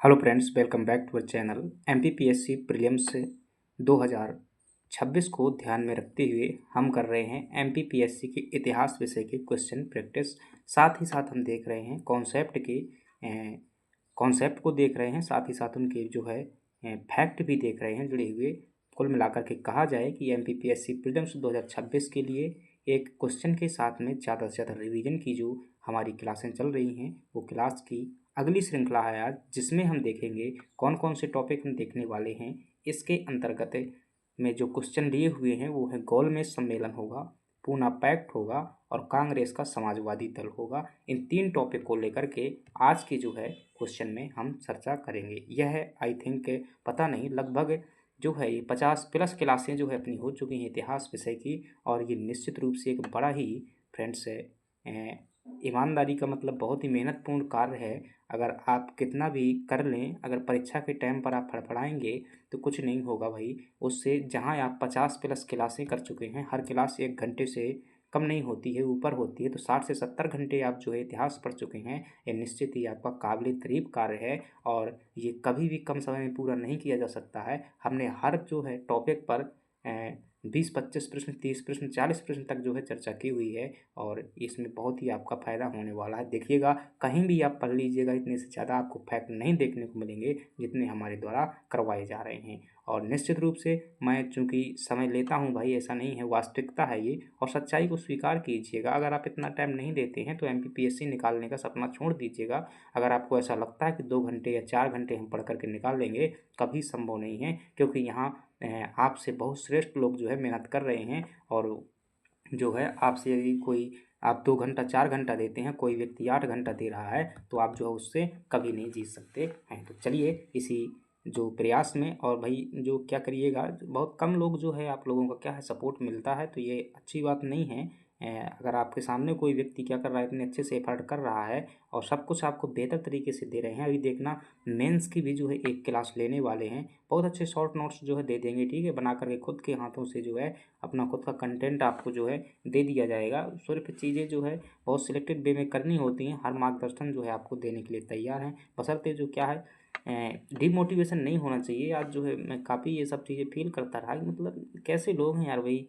Hello friends, welcome back to our channel. MPPSC prelims 2026 को ध्यान में रखते हुए हम कर रहे हैं एमपीपीएससी के इतिहास विषय के क्वेश्चन प्रैक्टिस। साथ ही साथ हम देख रहे हैं कॉन्सेप्ट को देख रहे हैं, साथ ही साथ उनके जो है फैक्ट भी देख रहे हैं जुड़े हुए। कुल मिलाकर के कहा जाए कि एमपीपीएससी प्रीलिम्स 2026 के लिए एक क्वेश्चन के साथ में ज़्यादा से ज़्यादा रिवीजन की जो हमारी क्लासें चल रही हैं, वो क्लास की अगली श्रृंखला है आज, जिसमें हम देखेंगे कौन कौन से टॉपिक हम देखने वाले हैं। इसके अंतर्गत में जो क्वेश्चन लिए हुए हैं वो है गोलमेज सम्मेलन होगा, पूना पैक्ट होगा और कांग्रेस का समाजवादी दल होगा। इन तीन टॉपिक को लेकर के आज के जो है क्वेश्चन में हम चर्चा करेंगे। यह है आई थिंक पता नहीं, लगभग जो है ये 50+ क्लासें जो है अपनी हो चुकी हैं इतिहास विषय की। और ये निश्चित रूप से एक बड़ा ही फ्रेंड्स ईमानदारी का मतलब बहुत ही मेहनतपूर्ण कार्य है। अगर आप कितना भी कर लें, अगर परीक्षा के टाइम पर आप फड़फड़ाएंगे तो कुछ नहीं होगा भाई। उससे जहाँ आप 50+ क्लासें कर चुके हैं, हर क्लास 1 घंटे से कम नहीं होती है, ऊपर होती है, तो 60 से 70 घंटे आप जो है इतिहास पढ़ चुके हैं। ये निश्चित ही आपका काबिल तारीफ़ कार्य है और ये कभी भी कम समय में पूरा नहीं किया जा सकता है। हमने हर जो है टॉपिक पर 20-25 प्रश्न, 30 प्रश्न, 40 प्रश्न तक जो है चर्चा की हुई है और इसमें बहुत ही आपका फ़ायदा होने वाला है। देखिएगा, कहीं भी आप पढ़ लीजिएगा, इतने से ज़्यादा आपको फैक्ट नहीं देखने को मिलेंगे जितने हमारे द्वारा करवाए जा रहे हैं। और निश्चित रूप से मैं चूँकि समय लेता हूँ भाई, ऐसा नहीं है, वास्तविकता है ये और सच्चाई को स्वीकार कीजिएगा। अगर आप इतना टाइम नहीं देते हैं तो एमपीपीएससी निकालने का सपना छोड़ दीजिएगा। अगर आपको ऐसा लगता है कि 2 घंटे या 4 घंटे हम पढ़ कर के निकाल लेंगे, कभी संभव नहीं है, क्योंकि यहाँ आपसे बहुत श्रेष्ठ लोग जो है मेहनत कर रहे हैं। और जो है आपसे यदि कोई आप 2 घंटा 4 घंटा देते हैं, कोई व्यक्ति 8 घंटा दे रहा है, तो आप जो है उससे कभी नहीं जीत सकते हैं। तो चलिए इसी जो प्रयास में, और भाई जो क्या करिएगा, बहुत कम लोग जो है आप लोगों का क्या है सपोर्ट मिलता है, तो ये अच्छी बात नहीं है। अगर आपके सामने कोई व्यक्ति क्या कर रहा है, इतने अच्छे से एफर्ट कर रहा है और सब कुछ आपको बेहतर तरीके से दे रहे हैं। अभी देखना, मेंस की भी जो है एक क्लास लेने वाले हैं, बहुत अच्छे शॉर्ट नोट्स जो है दे देंगे, ठीक है, बना करके खुद के हाथों से जो है अपना खुद का कंटेंट आपको जो है दे दिया जाएगा। सिर्फ चीज़ें जो है बहुत सिलेक्टेड वे में करनी होती हैं। हर मार्गदर्शन जो है आपको देने के लिए तैयार हैं, बशर्ते जो क्या है डिमोटिवेशन नहीं होना चाहिए। आज जो है मैं काफ़ी ये सब चीज़ें फील करता रहा कि मतलब कैसे लोग हैं यार, वही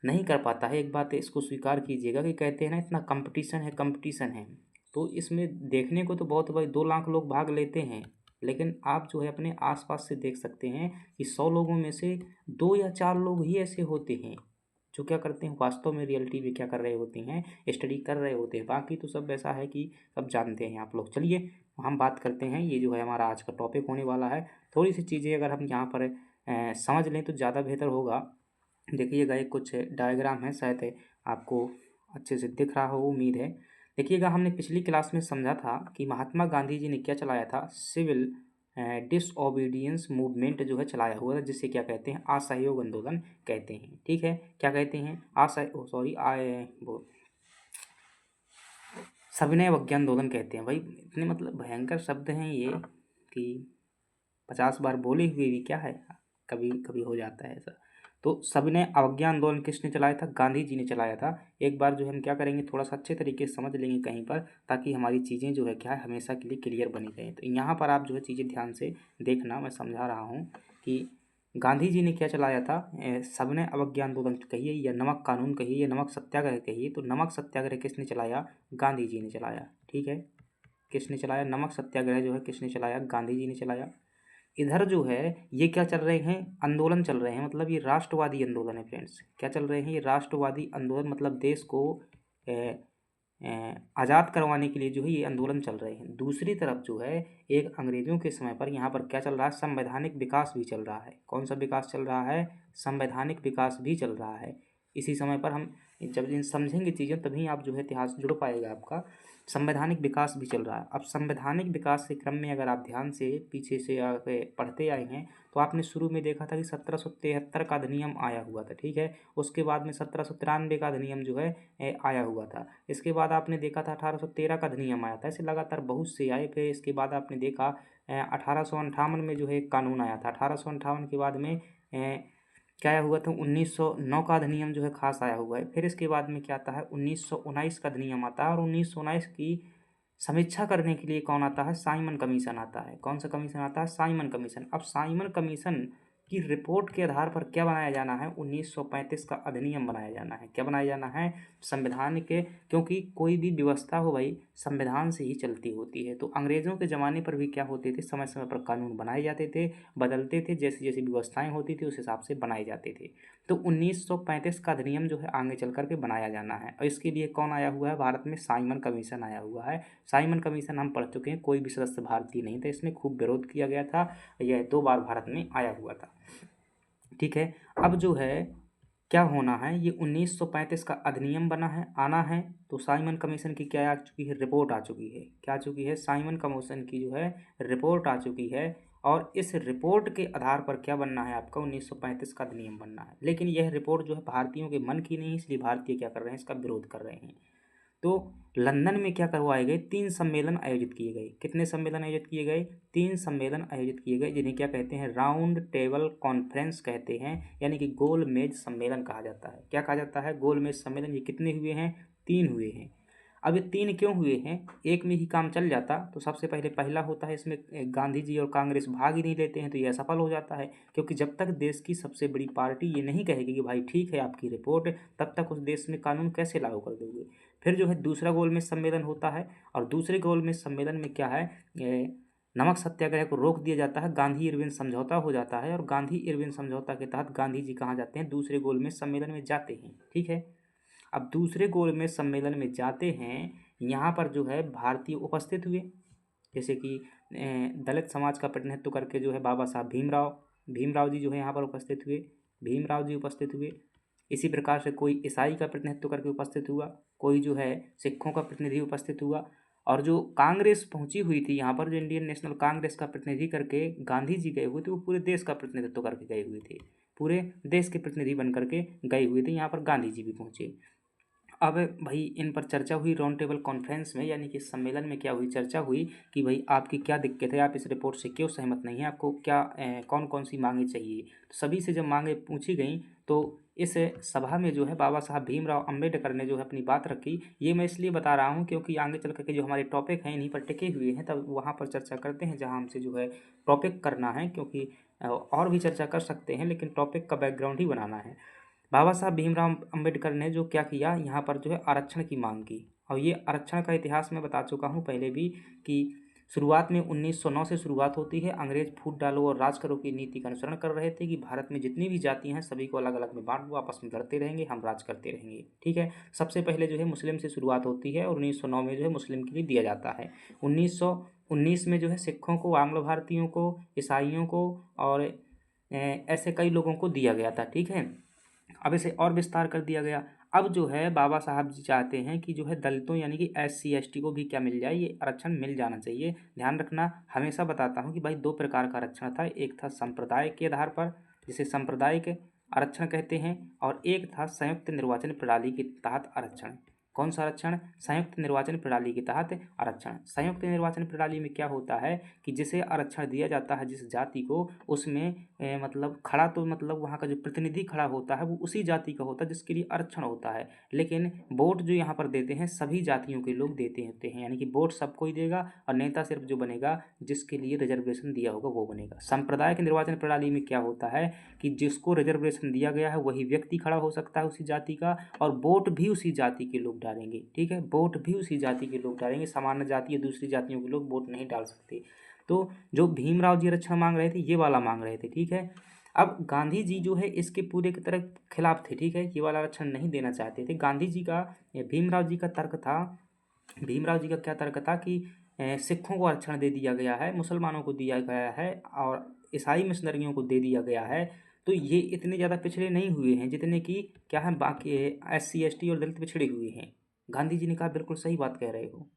नहीं कर पाता है। एक बात है, इसको स्वीकार कीजिएगा कि कहते हैं ना, इतना कंपटीशन है, तो इसमें देखने को तो बहुत भाई 2 लाख लोग भाग लेते हैं, लेकिन आप जो है अपने आसपास से देख सकते हैं कि 100 लोगों में से 2 या 4 लोग ही ऐसे होते हैं जो क्या करते हैं, वास्तव में रियलिटी में क्या कर रहे होते हैं, स्टडी कर रहे होते हैं। बाकी तो सब ऐसा है कि सब जानते हैं आप लोग। चलिए हम बात करते हैं, ये जो है हमारा आज का टॉपिक होने वाला है। थोड़ी सी चीज़ें अगर हम यहाँ पर समझ लें तो ज़्यादा बेहतर होगा। देखिएगा, एक कुछ डायग्राम है, शायद आपको अच्छे से दिख रहा हो, उम्मीद है। देखिएगा, हमने पिछली क्लास में समझा था कि महात्मा गांधी जी ने क्या चलाया था, सिविल डिसओबीडियंस मूवमेंट जो है चलाया हुआ था, जिसे क्या कहते हैं, असहयोग आंदोलन कहते हैं। ठीक है, क्या कहते हैं, वो सविनय अवज्ञा आंदोलन कहते हैं। भाई इतने मतलब भयंकर शब्द हैं ये कि 50 बार बोले हुए भी क्या है, कभी कभी हो जाता है ऐसा। तो सविनय अवज्ञा आंदोलन किसने चलाया था, गांधी जी ने चलाया था। एक बार जो हम क्या करेंगे, थोड़ा सा अच्छे तरीके से समझ लेंगे कहीं पर, ताकि हमारी चीज़ें जो है क्या है हमेशा के लिए क्लियर बनी रहें। तो यहाँ पर आप जो है चीज़ें ध्यान से देखना, मैं समझा रहा हूँ कि गांधी जी ने क्या चलाया था, सविनय अवज्ञा आंदोलन कहिए या नमक कानून कहिए या नमक सत्याग्रह कहिए। तो नमक सत्याग्रह किसने चलाया, गांधी जी ने चलाया। ठीक है, किसने चलाया, नमक सत्याग्रह जो है किसने चलाया, गांधी जी ने चलाया। इधर जो है ये क्या चल रहे हैं, आंदोलन चल रहे हैं, मतलब ये राष्ट्रवादी आंदोलन है फ्रेंड्स। क्या चल रहे हैं, ये राष्ट्रवादी आंदोलन, मतलब देश को आज़ाद करवाने के लिए जो है ये आंदोलन चल रहे हैं। दूसरी तरफ जो है एक अंग्रेज़ों के समय पर यहाँ पर क्या चल रहा है, संवैधानिक विकास भी चल रहा है। कौन सा विकास चल रहा है, संवैधानिक विकास भी चल रहा है। इसी समय पर हम जब इन समझेंगे चीज़ें, तभी आप जो है इतिहास जुड़ पाएगा आपका। संवैधानिक विकास भी चल रहा है। अब संवैधानिक विकास के क्रम में अगर आप ध्यान से पीछे से पढ़ते आए हैं, तो आपने शुरू में देखा था कि 1773 का अधिनियम आया हुआ था। ठीक है, उसके बाद में 1793 का अधिनियम जो है आया हुआ था। इसके बाद आपने देखा था 1813 का अधिनियम आया था। ऐसे लगातार बहुत से आए। फिर इसके बाद आपने देखा 1858 में जो है एक कानून आया था। 1858 के बाद में क्या आया हुआ था, 1909 का अधिनियम जो है खास आया हुआ है। फिर इसके बाद में क्या आता है, 1919 का अधिनियम आता है। और 1919 की समीक्षा करने के लिए कौन आता है? साइमन कमीशन आता है। कौन सा कमीशन आता है? Simon commission. अब साइमन कमीशन की रिपोर्ट के आधार पर क्या बनाया जाना है? 1935 का अधिनियम बनाया जाना है। क्या बनाया जाना है? संविधान के, क्योंकि कोई भी व्यवस्था हो भाई संविधान से ही चलती होती है। तो अंग्रेज़ों के ज़माने पर भी क्या होते थे, समय समय पर कानून बनाए जाते थे, बदलते थे, जैसी जैसी व्यवस्थाएं होती थी उस हिसाब से बनाए जाते थे। तो 1935 का अधिनियम जो है आगे चल कर के बनाया जाना है, और इसके लिए कौन आया हुआ है? भारत में साइमन कमीशन आया हुआ है। साइमन कमीशन हम पढ़ चुके हैं, कोई भी सदस्य भारतीय नहीं था, इसमें खूब विरोध किया गया था। यह 2 बार भारत में आया हुआ था। ठीक है। अब जो है क्या होना है, ये 1935 का अधिनियम बना है, आना है, तो साइमन कमीशन की क्या आ चुकी है? रिपोर्ट आ चुकी है। क्या आ चुकी है? साइमन कमीशन की जो है रिपोर्ट आ चुकी है, और इस रिपोर्ट के आधार पर क्या बनना है आपका? 1935 का अधिनियम बनना है। लेकिन यह रिपोर्ट जो है भारतीयों के मन की नहीं, इसलिए भारतीय क्या कर रहे हैं? इसका विरोध कर रहे हैं। तो लंदन में क्या करवाए गए? 3 सम्मेलन आयोजित किए गए। कितने सम्मेलन आयोजित किए गए? 3 सम्मेलन आयोजित किए गए, जिन्हें क्या कहते हैं? राउंड टेबल कॉन्फ्रेंस कहते हैं, यानी कि गोल मेज सम्मेलन कहा जाता है। क्या कहा जाता है? गोल मेज सम्मेलन। ये कितने हुए हैं? 3 हुए हैं। अब ये 3 क्यों हुए हैं? एक में ही काम चल जाता तो सबसे पहले पहला होता है, इसमें गांधी जी और कांग्रेस भाग ही नहीं लेते हैं, तो ये असफल हो जाता है, क्योंकि जब तक देश की सबसे बड़ी पार्टी ये नहीं कहेगी कि भाई ठीक है आपकी रिपोर्ट, तब तक उस देश में कानून कैसे लागू कर दोगे। फिर जो है दूसरा गोलमेज सम्मेलन होता है, और दूसरे गोलमेज सम्मेलन में क्या है? नमक सत्याग्रह को रोक दिया जाता है, गांधी इरविन समझौता हो जाता है, और गांधी इरविन समझौता के तहत गांधी जी कहाँ जाते हैं? दूसरे गोलमेज सम्मेलन में जाते हैं। ठीक है। अब दूसरे गोलमेज सम्मेलन में जाते हैं, यहाँ पर जो है भारतीय उपस्थित हुए, जैसे कि दलित समाज का प्रतिनिधित्व करके जो है बाबा साहब भीमराव जी जो है यहाँ पर उपस्थित हुए, भीमराव जी उपस्थित हुए। इसी प्रकार से कोई ईसाई का प्रतिनिधित्व करके उपस्थित हुआ, कोई जो है सिखों का प्रतिनिधि उपस्थित हुआ, और जो कांग्रेस पहुंची हुई थी यहाँ पर, जो इंडियन नेशनल कांग्रेस का प्रतिनिधि करके गांधी जी गए हुए थे, वो पूरे देश का प्रतिनिधित्व करके गए हुए थे, पूरे देश के प्रतिनिधि बन करके गए हुए थे। यहाँ पर गांधी जी भी पहुँचे। अब भाई इन पर चर्चा हुई राउंड टेबल कॉन्फ्रेंस में, यानी कि सम्मेलन में क्या हुई? चर्चा हुई कि भाई आपकी क्या दिक्कत है, आप इस रिपोर्ट से क्यों सहमत नहीं हैं, आपको क्या कौन कौन सी मांगें चाहिए। तो सभी से जब मांगें पूछी गई, तो इस सभा में जो है बाबा साहब भीमराव अम्बेडकर ने जो है अपनी बात रखी। ये मैं इसलिए बता रहा हूँ क्योंकि आगे चल करके जो हमारे टॉपिक हैं इन्हीं पर टिके हुए हैं, तब वहाँ पर चर्चा करते हैं जहाँ हमसे जो है टॉपिक करना है, क्योंकि और भी चर्चा कर सकते हैं, लेकिन टॉपिक का बैकग्राउंड ही बनाना है। बाबा साहब भीमराव अम्बेडकर ने जो क्या किया, यहाँ पर जो है आरक्षण की मांग की, और ये आरक्षण का इतिहास मैं बता चुका हूँ पहले भी, कि शुरुआत में 1909 से शुरुआत होती है। अंग्रेज फूट डालो और राज करो की नीति का अनुसरण कर रहे थे कि भारत में जितनी भी जातियाँ हैं सभी को अलग अलग में बांट दो, आपस में लड़ते रहेंगे, हम राज करते रहेंगे। ठीक है। सबसे पहले जो है मुस्लिम से शुरुआत होती है, और 1909 में जो है मुस्लिम के लिए दिया जाता है। 1919 में जो है सिखों को, आंग्ल भारतीयों को, ईसाइयों को, और ऐसे कई लोगों को दिया गया था। ठीक है। अब इसे और विस्तार कर दिया गया। अब जो है बाबा साहब जी चाहते हैं कि जो है दलितों यानी कि SC ST को भी क्या मिल जाए? ये आरक्षण मिल जाना चाहिए। ध्यान रखना, हमेशा बताता हूँ कि भाई 2 प्रकार का आरक्षण था, एक था संप्रदाय के आधार पर, जिसे सांप्रदायिक आरक्षण कहते हैं, और एक था संयुक्त निर्वाचन प्रणाली के तहत आरक्षण। कौन सा आरक्षण? संयुक्त निर्वाचन प्रणाली के तहत आरक्षण। संयुक्त निर्वाचन प्रणाली में क्या होता है कि जिसे आरक्षण दिया जाता है जिस जाति को, उसमें मतलब खड़ा, तो मतलब वहाँ का जो प्रतिनिधि खड़ा होता है वो उसी जाति का होता है जिसके लिए आरक्षण होता है, लेकिन वोट जो यहाँ पर देते हैं सभी जातियों के लोग देते होते हैं, यानी कि वोट सबको ही देगा, और नेता सिर्फ जो बनेगा जिसके लिए रिजर्वेशन दिया होगा वो बनेगा। सांप्रदायिक निर्वाचन प्रणाली में क्या होता है कि जिसको रिजर्वेशन दिया गया है वही व्यक्ति खड़ा हो सकता है उसी जाति का, और वोट भी उसी जाति के लोग डालेंगे। ठीक है। वोट भी उसी जाति के लोग डालेंगे, सामान्य जाति या दूसरी जातियों के लोग वोट नहीं डाल सकते। तो जो भीमराव जी आरक्षण मांग रहे थे ये वाला मांग रहे थे। ठीक है। अब गांधी जी जो है इसके पूरे की तरह खिलाफ थे। ठीक है। ये वाला आरक्षण नहीं देना चाहते थे। गांधी जी का, भीमराव जी का तर्क था, भीमराव जी का क्या तर्क था कि सिखों को आरक्षण दे दिया गया है, मुसलमानों को दिया गया है, और ईसाई मिशनरियों को दे दिया गया है, तो ये इतने ज़्यादा पिछड़े नहीं हुए हैं जितने कि क्या है बाकी SC ST और दलित पिछड़े हुए हैं। गांधी जी ने कहा बिल्कुल सही बात कह रहे हो।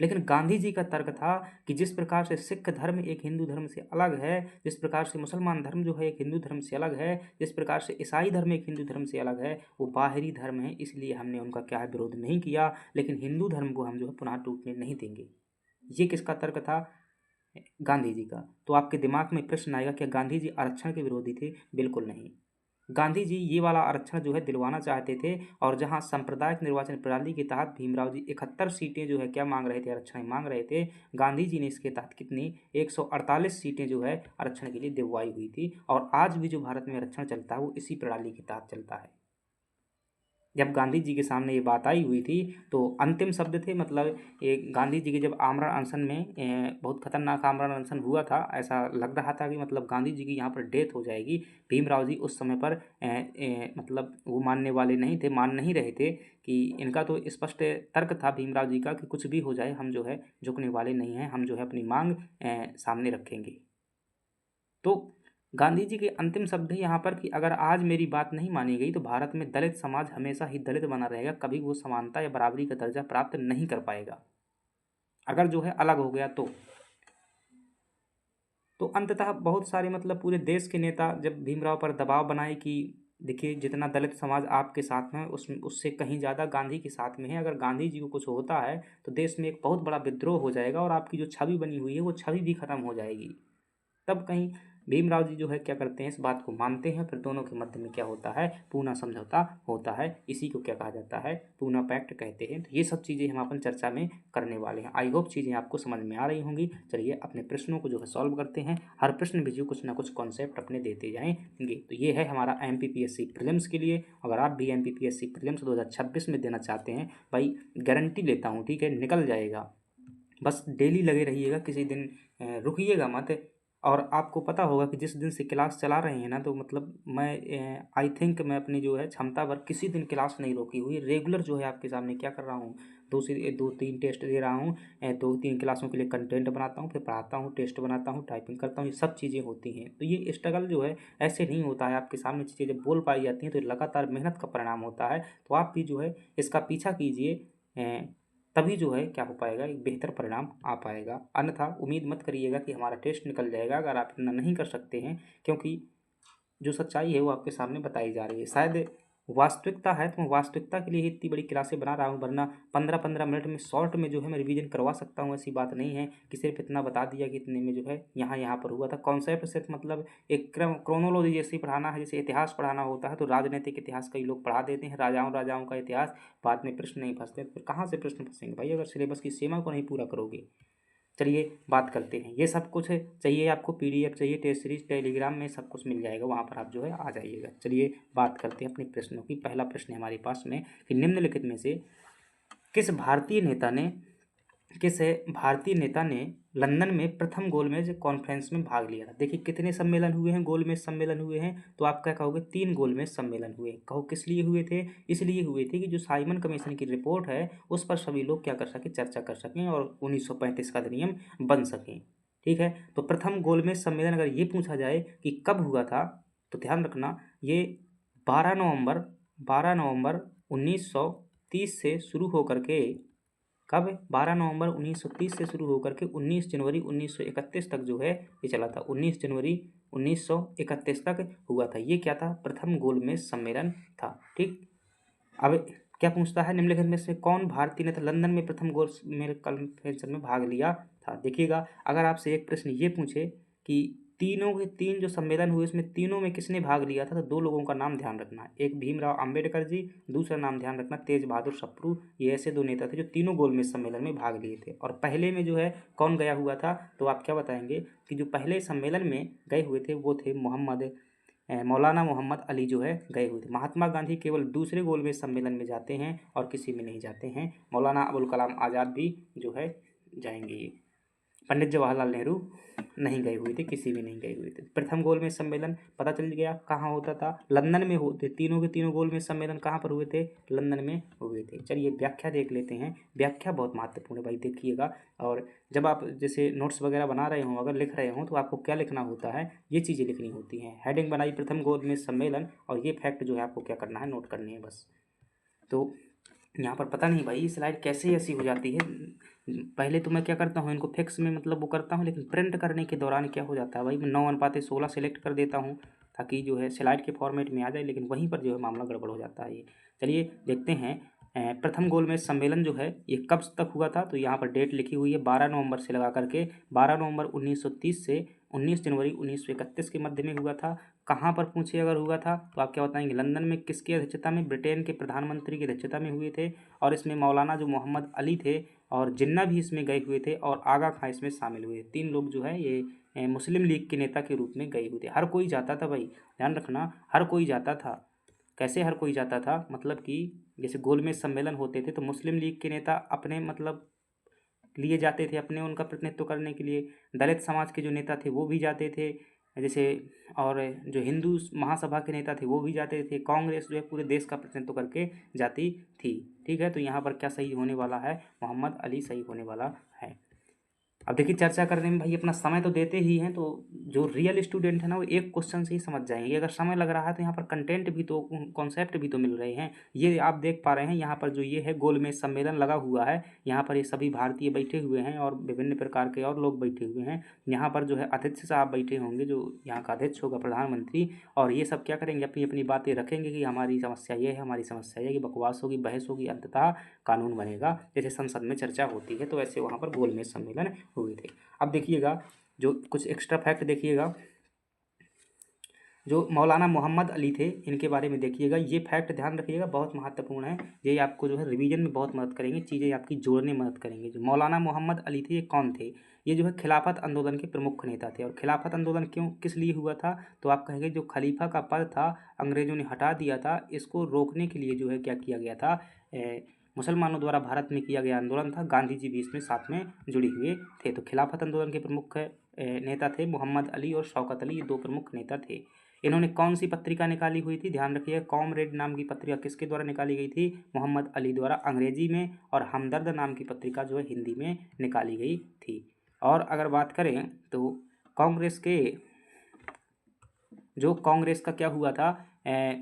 लेकिन गांधी जी का तर्क था कि जिस प्रकार से सिख धर्म एक हिंदू धर्म से अलग है, जिस प्रकार से मुसलमान धर्म जो है एक हिंदू धर्म से अलग है, जिस प्रकार से ईसाई धर्म एक हिंदू धर्म से अलग है, वो बाहरी धर्म है, इसलिए हमने उनका क्या है विरोध नहीं किया, लेकिन हिंदू धर्म को हम जो है पुनः टूटने नहीं देंगे। ये किसका तर्क था? गांधी जी का। तो आपके दिमाग में प्रश्न आएगा, क्या गांधी जी आरक्षण के विरोधी थे? बिल्कुल नहीं। गांधी जी ये वाला आरक्षण जो है दिलवाना चाहते थे, और जहां सांप्रदायिक निर्वाचन प्रणाली के तहत भीमराव जी 71 सीटें जो है क्या मांग रहे थे, आरक्षण मांग रहे थे, गांधी जी ने इसके तहत कितनी 148 सीटें जो है आरक्षण के लिए दिलवाई हुई थी। और आज भी जो भारत में आरक्षण चलता है वो इसी प्रणाली के तहत चलता है। जब गांधी जी के सामने ये बात आई हुई थी तो अंतिम शब्द थे, मतलब ये गांधी जी के जब आमरण अनशन में बहुत खतरनाक आमरण अनशन हुआ था, ऐसा लग रहा था कि मतलब गांधी जी की यहाँ पर डेथ हो जाएगी। भीमराव जी उस समय पर मतलब वो मानने वाले नहीं थे, मान नहीं रहे थे कि इनका तो स्पष्ट तर्क था भीमराव जी का कि कुछ भी हो जाए हम जो है झुकने वाले नहीं हैं, हम जो है अपनी मांग सामने रखेंगे। तो गांधी जी के अंतिम शब्द है यहाँ पर कि अगर आज मेरी बात नहीं मानी गई तो भारत में दलित समाज हमेशा ही दलित बना रहेगा, कभी वो समानता या बराबरी का दर्जा प्राप्त नहीं कर पाएगा अगर जो है अलग हो गया तो अंततः बहुत सारे मतलब पूरे देश के नेता जब भीमराव पर दबाव बनाए कि देखिए जितना दलित समाज आपके साथ में उससे कहीं ज़्यादा गांधी के साथ में है, अगर गांधी जी को कुछ होता है तो देश में एक बहुत बड़ा विद्रोह हो जाएगा और आपकी जो छवि बनी हुई है वो छवि भी खत्म हो जाएगी। तब कहीं भीमराव जी जो है क्या करते हैं, इस बात को मानते हैं, फिर दोनों के मध्य में क्या होता है, पूना समझौता होता है। इसी को क्या कहा जाता है, पूना पैक्ट कहते हैं। तो ये सब चीज़ें हम अपन चर्चा में करने वाले हैं। आई होप चीज़ें आपको समझ में आ रही होंगी। चलिए अपने प्रश्नों को जो है सॉल्व करते हैं। हर प्रश्न में जो कुछ ना कुछ कॉन्सेप्ट अपने देते जाएंगे। तो ये है हमारा MPPSC प्रीलिम्स के लिए। अगर आप भी MPPSC प्रीलिम्स 2026 में देना चाहते हैं, भाई गारंटी लेता हूँ, ठीक है, निकल जाएगा। बस डेली लगे रहिएगा, किसी दिन रुकिएगा मत। और आपको पता होगा कि जिस दिन से क्लास चला रहे हैं ना, तो मतलब मैं आई थिंक मैं अपनी जो है क्षमता पर किसी दिन क्लास नहीं रोकी हुई, रेगुलर जो है आपके सामने क्या कर रहा हूँ, 2 से 3 टेस्ट दे रहा हूँ, 2-3 क्लासों के लिए कंटेंट बनाता हूँ, फिर पढ़ाता हूँ, टेस्ट बनाता हूँ, टाइपिंग करता हूँ, ये सब चीज़ें होती हैं। तो ये स्ट्रगल जो है ऐसे नहीं होता है, आपके सामने चीज़ें जब बोल पाई जाती हैं तो लगातार मेहनत का परिणाम होता है। तो आप भी जो है इसका पीछा कीजिए, तभी जो है क्या हो पाएगा, एक बेहतर परिणाम आ पाएगा। अन्यथा उम्मीद मत करिएगा कि हमारा टेस्ट निकल जाएगा अगर आप इतना नहीं कर सकते हैं, क्योंकि जो सच्चाई है वो आपके सामने बताई जा रही है। शायद वास्तविकता है तो मैं वास्तविकता के लिए ही इतनी बड़ी क्लासें बना रहा हूँ, वरना 15-15 मिनट में शॉर्ट में जो है मैं रिवीजन करवा सकता हूँ। ऐसी बात नहीं है कि सिर्फ इतना बता दिया कि इतने में जो है यहाँ पर हुआ था। कॉन्सेप्ट सिर्फ मतलब एक क्रोनोलॉजी जैसे पढ़ाना है, जैसे इतिहास पढ़ाना होता है। तो राजनीतिक इतिहास कई लोग पढ़ा देते हैं, राजाओं का इतिहास, बाद में प्रश्न नहीं फंसते। फिर कहाँ से प्रश्न फंसेंगे भाई, अगर सिलेबस की सीमा को नहीं पूरा करोगे। चलिए बात करते हैं। ये सब कुछ है, चाहिए आपको PDF चाहिए, टेस्ट सीरीज टेलीग्राम में सब कुछ मिल जाएगा, वहाँ पर आप जो है आ जाइएगा। चलिए बात करते हैं अपने प्रश्नों की। पहला प्रश्न है हमारे पास में कि निम्नलिखित में से किस भारतीय नेता ने लंदन में प्रथम गोलमेज कॉन्फ्रेंस में भाग लिया था। देखिए कितने सम्मेलन हुए हैं, गोलमेज सम्मेलन हुए हैं, तो आप क्या कहोगे, 3 गोलमेज सम्मेलन हुए। कहो किस लिए हुए थे, इसलिए हुए थे कि जो साइमन कमीशन की रिपोर्ट है उस पर सभी लोग क्या कर सकें, चर्चा कर सकें और 1935 का अधिनियम बन सकें। ठीक है, तो प्रथम गोलमेज सम्मेलन अगर ये पूछा जाए कि कब हुआ था, तो ध्यान रखना ये 12 नवंबर 1930 से शुरू होकर के, कब, 12 नवंबर 1930 से शुरू होकर के 19 जनवरी 1931 तक जो है ये चला था। 19 जनवरी 1931 तक हुआ था। ये क्या था, प्रथम गोलमेज सम्मेलन था। ठीक, अब क्या पूछता है, निम्नलिखित में से कौन भारतीय नेता लंदन में प्रथम गोलमेज कॉन्फ्रेंस में भाग लिया था। देखिएगा अगर आपसे एक प्रश्न ये पूछे कि तीनों के तीन जो सम्मेलन हुए उसमें तीनों में किसने भाग लिया था, तो 2 लोगों का नाम ध्यान रखना, एक भीमराव अंबेडकर जी, दूसरा नाम ध्यान रखना तेज बहादुर सप्रू। ये ऐसे 2 नेता थे जो तीनों गोलमेज सम्मेलन में भाग लिए थे। और पहले में जो है कौन गया हुआ था, तो आप क्या बताएंगे कि जो पहले सम्मेलन में गए हुए थे वो थे मौलाना मोहम्मद अली जो है गए हुए थे। महात्मा गांधी केवल दूसरे गोलमेज सम्मेलन में जाते हैं और किसी में नहीं जाते हैं। मौलाना अबुल कलाम आज़ाद भी जो है जाएंगे। पंडित जवाहरलाल नेहरू नहीं गए हुए थे, किसी भी नहीं गए हुए थे। प्रथम गोलमेज सम्मेलन पता चल गया कहाँ होता था, लंदन में होते। तीनों के तीनों गोलमेज सम्मेलन कहाँ पर हुए थे, लंदन में हुए थे। चलिए व्याख्या देख लेते हैं। व्याख्या बहुत महत्वपूर्ण है भाई, देखिएगा। और जब आप जैसे नोट्स वगैरह बना रहे हों, अगर लिख रहे हों, तो आपको क्या लिखना होता है, ये चीज़ें लिखनी होती हैं। हेडिंग बनाई प्रथम गोलमेज सम्मेलन, और ये फैक्ट जो है आपको क्या करना है, नोट करनी है बस। तो यहाँ पर पता नहीं भाई स्लाइड कैसे ऐसी हो जाती है। पहले तो मैं क्या करता हूँ, इनको फिक्स में मतलब वो करता हूँ, लेकिन प्रिंट करने के दौरान क्या हो जाता है भाई, मैं 9:16 सेलेक्ट कर देता हूँ ताकि जो है स्लाइड के फॉर्मेट में आ जाए, लेकिन वहीं पर जो है मामला गड़बड़ हो जाता है ये। चलिए देखते हैं। प्रथम गोलमेज सम्मेलन जो है ये कब तक हुआ था, तो यहाँ पर डेट लिखी हुई है 12 नवंबर से लगा करके 12 नवंबर 1930 से 19 जनवरी 1931 के मध्य में हुआ था। कहाँ पर पूछे अगर हुआ था तो आप क्या बताएंगे, लंदन में। किसकी अध्यक्षता में, ब्रिटेन के प्रधानमंत्री की अध्यक्षता में हुए थे। और इसमें मौलाना जो मोहम्मद अली थे और जिन्ना भी इसमें गए हुए थे और आगा खां इसमें शामिल हुए। 3 लोग जो है ये मुस्लिम लीग के नेता के रूप में गए हुए थे। हर कोई जाता था भाई, ध्यान रखना, हर कोई जाता था। कैसे हर कोई जाता था, मतलब कि जैसे गोलमेज सम्मेलन होते थे तो मुस्लिम लीग के नेता अपने मतलब लिए जाते थे, अपने उनका प्रतिनिधित्व करने के लिए। दलित समाज के जो नेता थे वो भी जाते थे जैसे, और जो हिंदू महासभा के नेता थे वो भी जाते थे। कांग्रेस जो है पूरे देश का प्रतिनिधित्व करके जाती थी। ठीक है, तो यहाँ पर क्या सही होने वाला है, मोहम्मद अली सही होने वाला है। अब देखिए चर्चा करने में भाई अपना समय तो देते ही हैं, तो जो रियल स्टूडेंट है ना वो एक क्वेश्चन से ही समझ जाएंगे। अगर समय लग रहा है तो यहाँ पर कंटेंट भी तो, कॉन्सेप्ट भी तो मिल रहे हैं। ये आप देख पा रहे हैं यहाँ पर जो ये है गोलमेज सम्मेलन लगा हुआ है, यहाँ पर ये सभी भारतीय बैठे हुए हैं और विभिन्न प्रकार के और लोग बैठे हुए हैं। यहाँ पर जो है अध्यक्ष साहब बैठे होंगे, जो यहाँ का अध्यक्ष होगा प्रधानमंत्री, और ये सब क्या करेंगे, अपनी अपनी बातें रखेंगे कि हमारी समस्या ये है, हमारी समस्या ये, कि बकवास होगी, बहस होगी, अंततः कानून बनेगा। जैसे संसद में चर्चा होती है तो वैसे वहाँ पर गोलमेज सम्मेलन हुए थे। अब देखिएगा जो कुछ एक्स्ट्रा फैक्ट देखिएगा, जो मौलाना मोहम्मद अली थे इनके बारे में देखिएगा। ये फैक्ट ध्यान रखिएगा, बहुत महत्वपूर्ण है। ये आपको जो है रिवीजन में बहुत मदद करेंगे, चीज़ें आपकी जोड़ने में मदद करेंगे। जो मौलाना मोहम्मद अली थे ये कौन थे, ये जो है खिलाफत आंदोलन के प्रमुख नेता थे। और खिलाफत आंदोलन क्यों, किस लिए हुआ था, तो आप कहेंगे जो खलीफा का पद था अंग्रेज़ों ने हटा दिया था, इसको रोकने के लिए जो है क्या किया गया था, मुसलमानों द्वारा भारत में किया गया आंदोलन था। गांधी जी भी इसमें साथ में जुड़े हुए थे। तो खिलाफत आंदोलन के प्रमुख नेता थे मोहम्मद अली और शौकत अली, ये 2 प्रमुख नेता थे। इन्होंने कौन सी पत्रिका निकाली हुई थी, ध्यान रखिए, कॉमरेड नाम की पत्रिका किसके द्वारा निकाली गई थी, मोहम्मद अली द्वारा अंग्रेजी में, और हमदर्द नाम की पत्रिका जो है हिंदी में निकाली गई थी। और अगर बात करें तो कांग्रेस के, जो कांग्रेस का क्या हुआ था,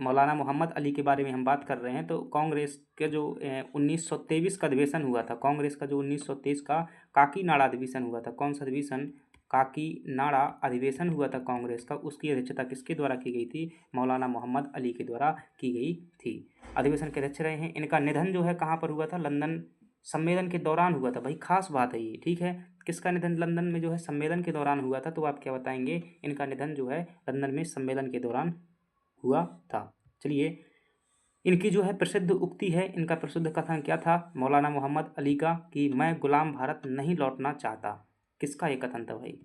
मौलाना मोहम्मद अली के बारे में हम बात कर रहे हैं, तो कांग्रेस के जो 1923 का अधिवेशन हुआ था, कांग्रेस का जो 1923 का काकीनाड़ा अधिवेशन हुआ था, कौन सा अधिवेशन, काकीनाड़ा अधिवेशन हुआ था कांग्रेस का, उसकी अध्यक्षता किसके द्वारा की गई थी, मौलाना मोहम्मद अली के द्वारा की गई थी। अधिवेशन के अध्यक्ष रहे हैं। इनका निधन जो है कहाँ पर हुआ था, लंदन सम्मेलन के दौरान हुआ था। भाई खास बात है ये, ठीक है, किसका निधन लंदन में जो है सम्मेलन के दौरान हुआ था, तो आप क्या बताएंगे, इनका निधन जो है लंदन में सम्मेलन के दौरान हुआ था। चलिए, इनकी जो है प्रसिद्ध उक्ति है, इनका प्रसिद्ध कथन क्या था मौलाना मोहम्मद अली का, कि मैं गुलाम भारत नहीं लौटना चाहता। किसका ये कथन था भाई,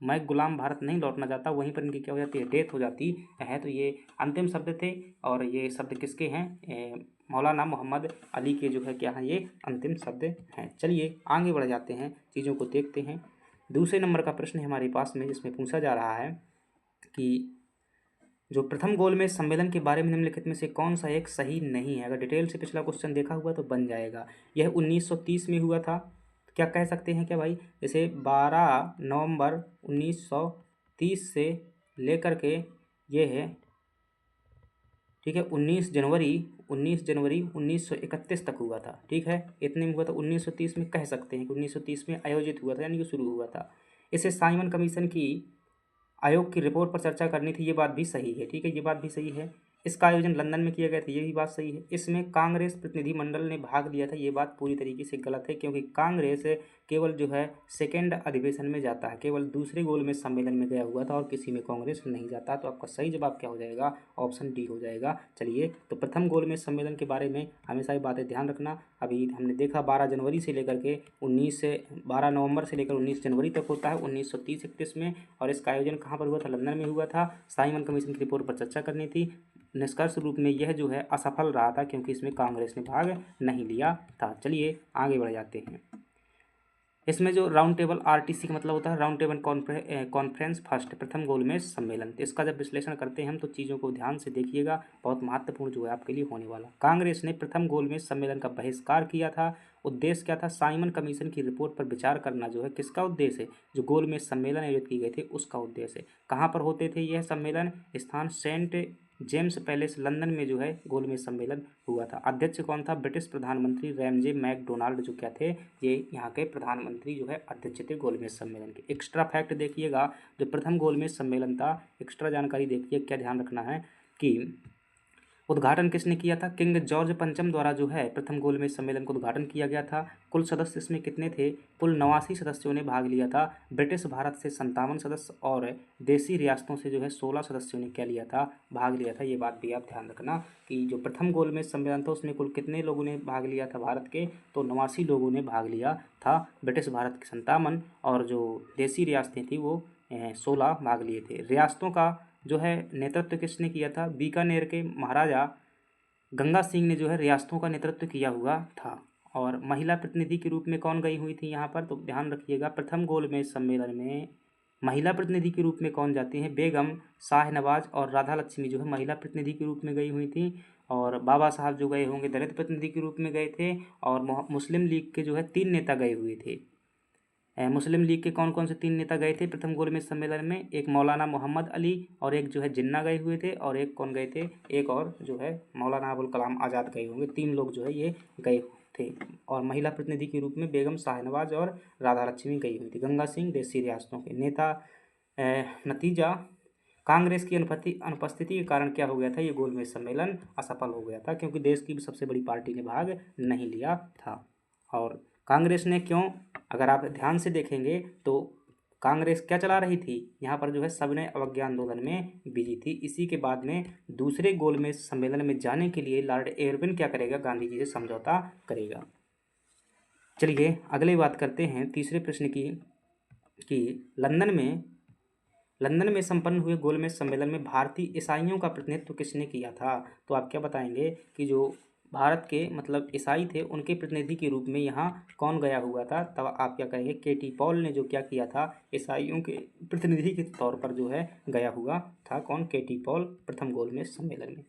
मैं गुलाम भारत नहीं लौटना चाहता। वहीं पर इनकी क्या हो जाती है, डेथ हो जाती है। तो ये अंतिम शब्द थे, और ये शब्द किसके हैं, मौलाना मोहम्मद अली के जो है क्या है, ये अंतिम शब्द हैं। चलिए आगे बढ़ जाते हैं, चीज़ों को देखते हैं। दूसरे नंबर का प्रश्न है हमारे पास में, जिसमें पूछा जा रहा है कि जो प्रथम गोलमेज सम्मेलन के बारे में निम्नलिखित में से कौन सा एक सही नहीं है। अगर डिटेल से पिछला क्वेश्चन देखा हुआ तो बन जाएगा। यह 1930 में हुआ था। क्या कह सकते हैं क्या भाई, जैसे 12 नवंबर 1930 से लेकर के ये है, ठीक है, 19 जनवरी 1931 तक हुआ था। ठीक है, इतने में हुआ था। 1930 में कह सकते हैं कि 1930 में आयोजित हुआ था, यानी कि शुरू हुआ था। इसे साइमन कमीशन की आयोग की रिपोर्ट पर चर्चा करनी थी, ये बात भी सही है। ठीक है, ये बात भी सही है। इसका आयोजन लंदन में किया गया था, ये भी बात सही है। इसमें कांग्रेस प्रतिनिधिमंडल ने भाग लिया था, ये बात पूरी तरीके से गलत है, क्योंकि कांग्रेस केवल जो है सेकेंड अधिवेशन में जाता है, केवल दूसरे गोल में सम्मेलन में गया हुआ था, और किसी में कांग्रेस नहीं जाता। तो आपका सही जवाब क्या हो जाएगा, ऑप्शन डी हो जाएगा। चलिए, तो प्रथम गोल में सम्मेलन के बारे में हमेशा ये बातें ध्यान रखना। अभी हमने देखा 12 जनवरी से लेकर के 12 नवंबर से लेकर 19 जनवरी तक होता है 1930-31 में, और इसका आयोजन कहाँ पर हुआ था, लंदन में हुआ था। साइमन कमीशन की रिपोर्ट पर चर्चा करनी थी। निष्कर्ष रूप में यह जो है असफल रहा था, क्योंकि इसमें कांग्रेस ने भाग नहीं लिया था। चलिए आगे बढ़ जाते हैं। इसमें जो राउंड टेबल आरटीसी का मतलब होता है राउंड टेबल कॉन्फ्रेंस फर्स्ट, प्रथम गोलमेज सम्मेलन। तो इसका जब विश्लेषण करते हैं हम, तो चीज़ों को ध्यान से देखिएगा, बहुत महत्वपूर्ण जो है आपके लिए होने वाला। कांग्रेस ने प्रथम गोलमेज सम्मेलन का बहिष्कार किया था। उद्देश्य क्या था, साइमन कमीशन की रिपोर्ट पर विचार करना जो है किसका उद्देश्य है, जो गोलमेज सम्मेलन आयोजित किए गए थे उसका उद्देश्य है। कहाँ पर होते थे यह सम्मेलन, स्थान सेंट जेम्स पैलेस लंदन में जो है गोलमेज सम्मेलन हुआ था। अध्यक्ष कौन था, ब्रिटिश प्रधानमंत्री रैमजे मैकडोनाल्ड जो क्या थे, ये यहाँ के प्रधानमंत्री जो है अध्यक्ष थे गोलमेज सम्मेलन के। एक्स्ट्रा फैक्ट देखिएगा, जो प्रथम गोलमेज सम्मेलन था, एक्स्ट्रा जानकारी देखिए क्या ध्यान रखना है कि उद्घाटन किसने किया था? किंग जॉर्ज पंचम द्वारा जो है प्रथम गोलमेज सम्मेलन का उद्घाटन किया गया था। कुल सदस्य इसमें कितने थे? कुल 89 सदस्यों ने भाग लिया था। ब्रिटिश भारत से 57 सदस्य और देसी रियासतों से जो है 16 सदस्यों ने क्या लिया था? भाग लिया था। ये बात भी आप ध्यान रखना कि जो प्रथम गोलमेज सम्मेलन था उसमें कुल कितने लोगों ने भाग लिया था भारत के? तो 89 लोगों ने भाग लिया था। ब्रिटिश भारत के 57 और जो देसी रियासतें थी वो 16 भाग लिए थे। रियासतों का जो है नेतृत्व किसने किया था? बीकानेर के महाराजा गंगा सिंह ने जो है रियासतों का नेतृत्व किया हुआ था। और महिला प्रतिनिधि के रूप में कौन गई हुई थी यहाँ पर? तो ध्यान रखिएगा, प्रथम गोलमेज सम्मेलन में महिला प्रतिनिधि के रूप में कौन जाती हैं? बेगम शाहनवाज और राधा लक्ष्मी जो है महिला प्रतिनिधि के रूप में गई हुई थी। और बाबा साहब जो गए होंगे दलित प्रतिनिधि के रूप में गए थे। और मुस्लिम लीग के जो है 3 नेता गए हुए थे। मुस्लिम लीग के कौन कौन से 3 नेता गए थे प्रथम गोलमेज सम्मेलन में? एक मौलाना मोहम्मद अली और एक जो है जिन्ना गए हुए थे और एक कौन गए थे? एक और जो है मौलाना अबुल कलाम आज़ाद गए होंगे। 3 लोग जो है ये गए थे। और महिला प्रतिनिधि के रूप में बेगम शाहनवाज और राधा लक्ष्मी गई हुई थी। गंगा सिंह देसी रियासतों के नेता। नतीजा कांग्रेस की अनुपस्थिति के कारण क्या हो गया था? ये गोलमेज सम्मेलन असफल हो गया था क्योंकि देश की सबसे बड़ी पार्टी ने भाग नहीं लिया था। और कांग्रेस ने क्यों? अगर आप ध्यान से देखेंगे तो कांग्रेस क्या चला रही थी यहाँ पर? जो है सबने अवज्ञा आंदोलन में बिजी थी। इसी के बाद में दूसरे गोलमेज सम्मेलन में जाने के लिए लॉर्ड इरविन क्या करेगा? गांधी जी से समझौता करेगा। चलिए अगली बात करते हैं तीसरे प्रश्न की कि लंदन में संपन्न हुए गोलमेज सम्मेलन में भारतीय ईसाइयों का प्रतिनिधित्व किसने किया था? तो आप क्या बताएंगे कि जो भारत के मतलब ईसाई थे उनके प्रतिनिधि के रूप में यहाँ कौन गया हुआ था? तब आप क्या कहेंगे? केटी पॉल ने जो क्या किया था ईसाइयों के प्रतिनिधि के तौर पर जो है गया हुआ था। कौन? केटी पॉल प्रथम गोलमेज सम्मेलन में।